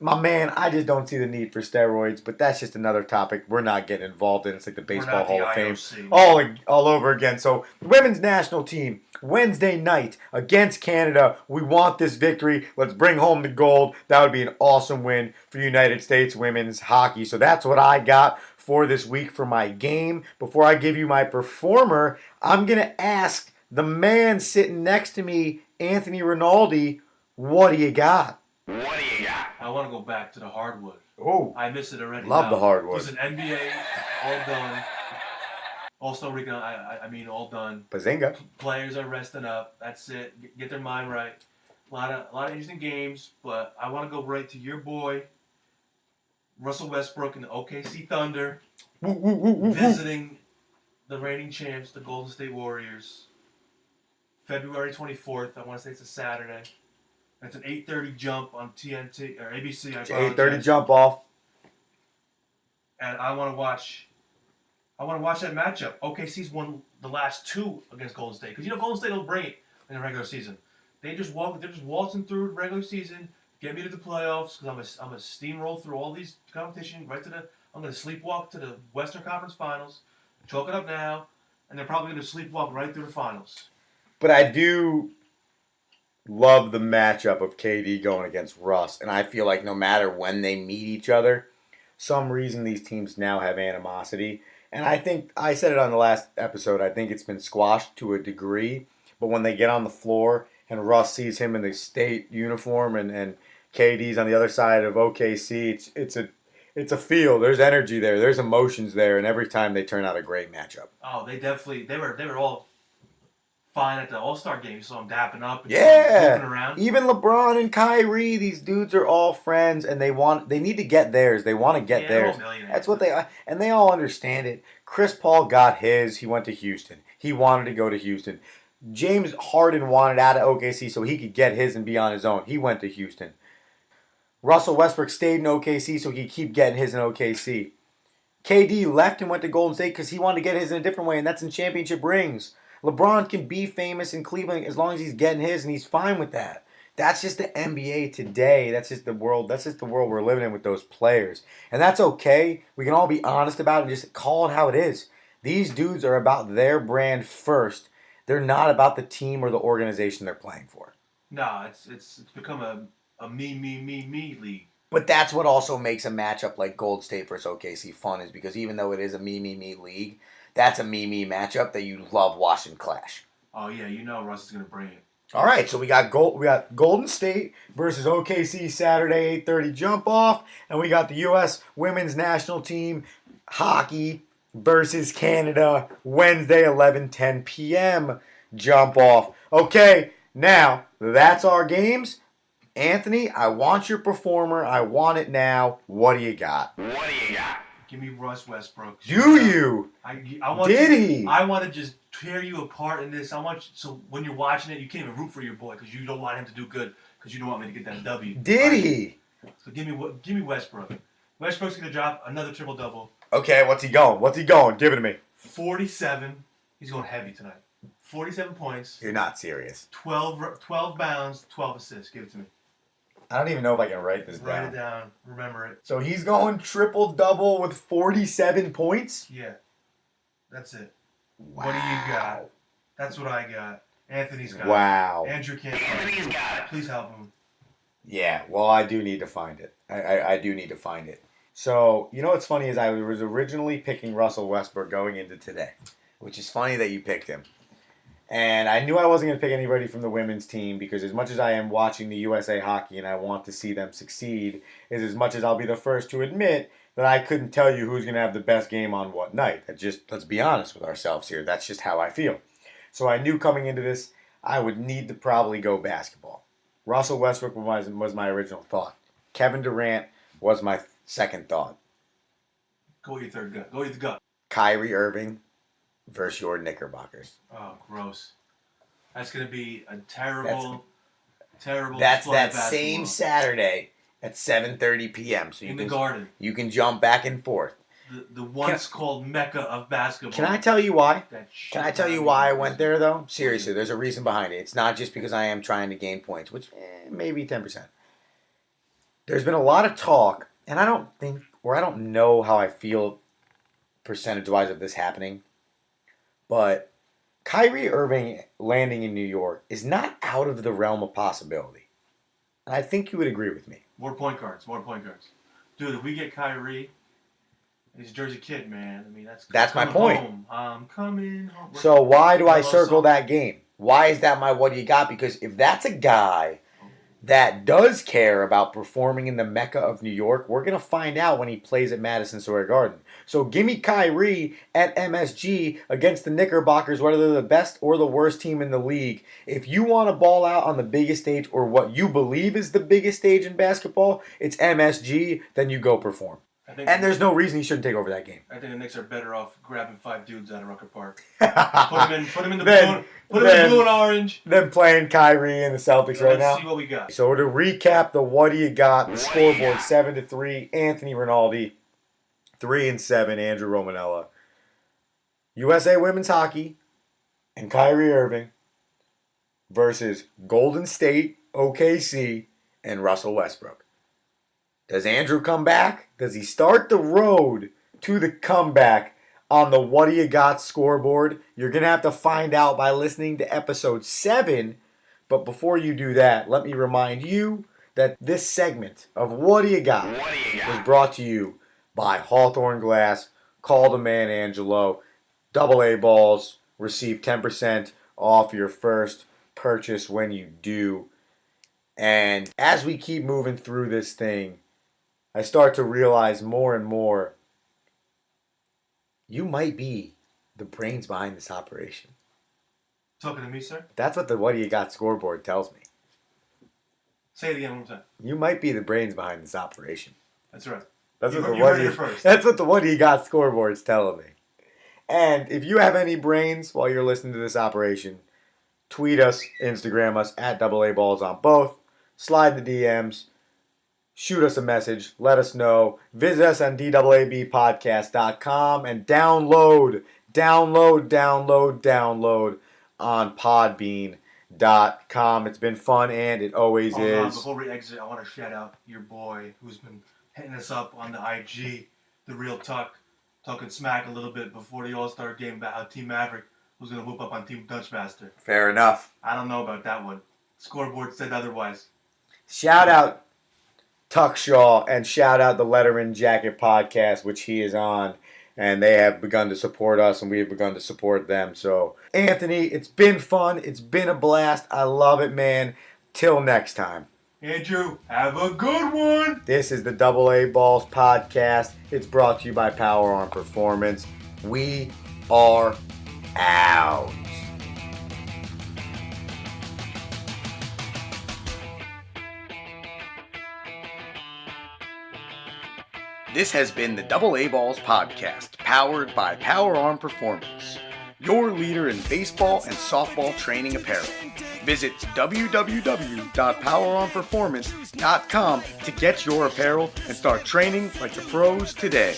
Speaker 3: My man, I just don't see the need for steroids, but that's just another topic we're not getting involved in. It's like the Baseball Hall of Fame all over again. So, women's national team, Wednesday night against Canada. We want this victory. Let's bring home the gold. That would be an awesome win for United States women's hockey. So that's what I got for this week for my game. Before I give you my performer, I'm going to ask the man sitting next to me, Anthony Rinaldi, what do you got?
Speaker 1: What do you got?
Speaker 4: I want to go back to the hardwood.
Speaker 3: Oh,
Speaker 4: I miss it already.
Speaker 3: love
Speaker 4: now.
Speaker 3: the hardwood.
Speaker 4: Listen, NBA, all done. All-Star Week, I mean, all done.
Speaker 3: Bazinga.
Speaker 4: Players are resting up. That's it. Get their mind right. A lot of interesting games, but I want to go right to your boy, Russell Westbrook and the OKC Thunder,
Speaker 3: Woo, woo, woo, woo, woo.
Speaker 4: visiting the reigning champs, the Golden State Warriors. February 24th. I want to say it's a Saturday. It's an 8:30 jump on TNT or ABC. I apologize.
Speaker 3: 8:30 jump off.
Speaker 4: And I want to watch that matchup. OKC's won the last 2 against Golden State because Golden State will bring it in the regular season. They're just waltzing through the regular season, get me to the playoffs because I'm a steamroll through all these competition right to I'm going to sleepwalk to the Western Conference Finals, chalk it up now, and they're probably going to sleepwalk right through the finals.
Speaker 3: But I do love the matchup of KD going against Russ, and I feel like no matter when they meet each other, some reason these teams now have animosity. And I think I said it on the last episode. I think it's been squashed to a degree. But when they get on the floor and Russ sees him in the state uniform and KD's on the other side of OKC, it's a feel. There's energy there. There's emotions there. And every time they turn out a great matchup.
Speaker 4: Oh, they were all fine at the All-Star game. So I'm dapping up and
Speaker 3: Yeah.
Speaker 4: goofing around.
Speaker 3: Even LeBron and Kyrie, these dudes are all friends, and they need to get theirs. They want to get
Speaker 4: they're
Speaker 3: theirs.
Speaker 4: all millionaires.
Speaker 3: That's what they are, and they all understand it. Chris Paul got his. He went to Houston. He wanted to go to Houston. James Harden wanted out of OKC so he could get his and be on his own. He went to Houston. Russell Westbrook stayed in OKC so he could keep getting his in OKC. KD left and went to Golden State because he wanted to get his in a different way, and that's in championship rings. LeBron can be famous in Cleveland as long as he's getting his, and he's fine with that. That's just the NBA today. That's just the world. That's just the world we're living in with those players. And that's okay. We can all be honest about it and just call it how it is. These dudes are about their brand first. They're not about the team or the organization they're playing for.
Speaker 4: No, it's become a me league.
Speaker 3: But that's what also makes a matchup like Gold State versus OKC fun, is because even though it is a me league, that's a me matchup that you love watching clash.
Speaker 4: Oh yeah, you know Russ is gonna bring it.
Speaker 3: All right, so we got Golden State versus OKC Saturday 8:30 jump off, and we got the U.S. Women's National Team hockey versus Canada Wednesday 11:10 p.m. jump off. Okay, now that's our games. Anthony, I want your performer. I want it now. What do you got?
Speaker 4: Give me Russ Westbrook.
Speaker 3: Do you?
Speaker 4: I want
Speaker 3: Did
Speaker 4: to,
Speaker 3: he?
Speaker 4: I want to just tear you apart in this. I want you, so when you're watching it, you can't even root for your boy because you don't want him to do good because you don't want me to get that W.
Speaker 3: Did he?
Speaker 4: So give me Westbrook. Westbrook's gonna drop another triple double.
Speaker 3: Okay, what's he going? Give it to me.
Speaker 4: 47. He's going heavy tonight. 47 points.
Speaker 3: You're not serious.
Speaker 4: 12 bounds, 12 assists. Give it to me.
Speaker 3: I don't even know if I can write this down.
Speaker 4: Write it down. Remember it.
Speaker 3: So he's going triple-double with 47 points?
Speaker 4: Yeah. That's it.
Speaker 3: Wow.
Speaker 4: What do you got? That's what I got. Anthony's got it.
Speaker 3: Wow.
Speaker 4: Andrew can't find it. Please help him.
Speaker 3: Yeah, well, I do need to find it. I do need to find it. So, you know what's funny is I was originally picking Russell Westbrook going into today, which is funny that you picked him. And I knew I wasn't going to pick anybody from the women's team because as much as I am watching the USA hockey and I want to see them succeed, is as much as I'll be the first to admit that I couldn't tell you who's going to have the best game on what night. Let's be honest with ourselves here. That's just how I feel. So I knew coming into this, I would need to probably go basketball. Russell Westbrook was my original thought. Kevin Durant was my second thought.
Speaker 4: Go with your third gut. Go with the gut.
Speaker 3: Kyrie Irving versus your Knickerbockers.
Speaker 4: Oh, gross. That's going to be a terrible
Speaker 3: That's
Speaker 4: display
Speaker 3: that
Speaker 4: of basketball.
Speaker 3: same Saturday at 7:30 p.m. So
Speaker 4: in the Garden.
Speaker 3: You can jump back and forth.
Speaker 4: The once called Mecca of basketball.
Speaker 3: Can I tell you why?
Speaker 4: Can
Speaker 3: I tell you why I went there, though? Seriously, there's a reason behind it. It's not just because I am trying to gain points, which maybe 10%. There's been a lot of talk, and I don't know how I feel percentage-wise of this happening, but Kyrie Irving landing in New York is not out of the realm of possibility. And I think you would agree with me.
Speaker 4: More point guards. Dude, if we get Kyrie, he's a Jersey kid, man. I mean,
Speaker 3: that's my
Speaker 4: coming
Speaker 3: point.
Speaker 4: Home. I'm coming home.
Speaker 3: So why do I circle that game? Why is that my what do you got? Because if that's a guy that does care about performing in the Mecca of New York, we're going to find out when he plays at Madison Square Garden. So give me Kyrie at MSG against the Knickerbockers, whether they're the best or the worst team in the league. If you want to ball out on the biggest stage or what you believe is the biggest stage in basketball, it's MSG, then you go perform. And there's no reason he shouldn't take over that game.
Speaker 4: I think the Knicks are better off grabbing 5 dudes out of Rucker Park. Put them in the blue and orange.
Speaker 3: Then playing Kyrie and the Celtics right now.
Speaker 4: Let's see what we got.
Speaker 3: So to recap the what do you got? The scoreboard 7-3. Anthony Rinaldi, 3-7. Andrew Romanella. USA Women's Hockey and Kyrie Irving versus Golden State, OKC, and Russell Westbrook. Does Andrew come back? Does he start the road to the comeback on the What Do You Got scoreboard? You're going to have to find out by listening to episode 7. But before you do that, let me remind you that this segment of What Do You Got was brought to you by Hawthorne Glass. Call the man Angelo. AA balls. Receive 10% off your first purchase when you do. And as we keep moving through this thing, I start to realize more and more you might be the brains behind this operation.
Speaker 4: Talking to me, sir?
Speaker 3: That's what the What Do You Got scoreboard tells me.
Speaker 4: Say it again one more time.
Speaker 3: You might be the brains behind this operation.
Speaker 4: That's right.
Speaker 3: That's
Speaker 4: You
Speaker 3: what
Speaker 4: heard it first.
Speaker 3: That's what the What Do You Got scoreboard's telling me. And if you have any brains while you're listening to this operation, tweet us, Instagram us at AA Balls on both. Slide the DMs. Shoot us a message. Let us know. Visit us on DAABpodcast.com and download on Podbean.com. It's been fun and it always is.
Speaker 4: Before we exit, I want to shout out your boy who's been hitting us up on the IG, The Real Tuck, talking smack a little bit before the All-Star game about how Team Maverick was going to whoop up on Team Dutchmaster.
Speaker 3: Fair enough.
Speaker 4: I don't know about that one. Scoreboard said otherwise.
Speaker 3: Shout out Tuck Shaw and shout out the Letterman Jacket podcast, which he is on. And they have begun to support us, and we have begun to support them. So, Anthony, it's been fun. It's been a blast. I love it, man. Till next time.
Speaker 4: Andrew, have a good one.
Speaker 3: This is the AA Balls podcast. It's brought to you by Power Arm Performance. We are out. This has been the AA Balls podcast, powered by Power Arm Performance, your leader in baseball and softball training apparel. Visit www.powerarmperformance.com to get your apparel and start training like the pros today.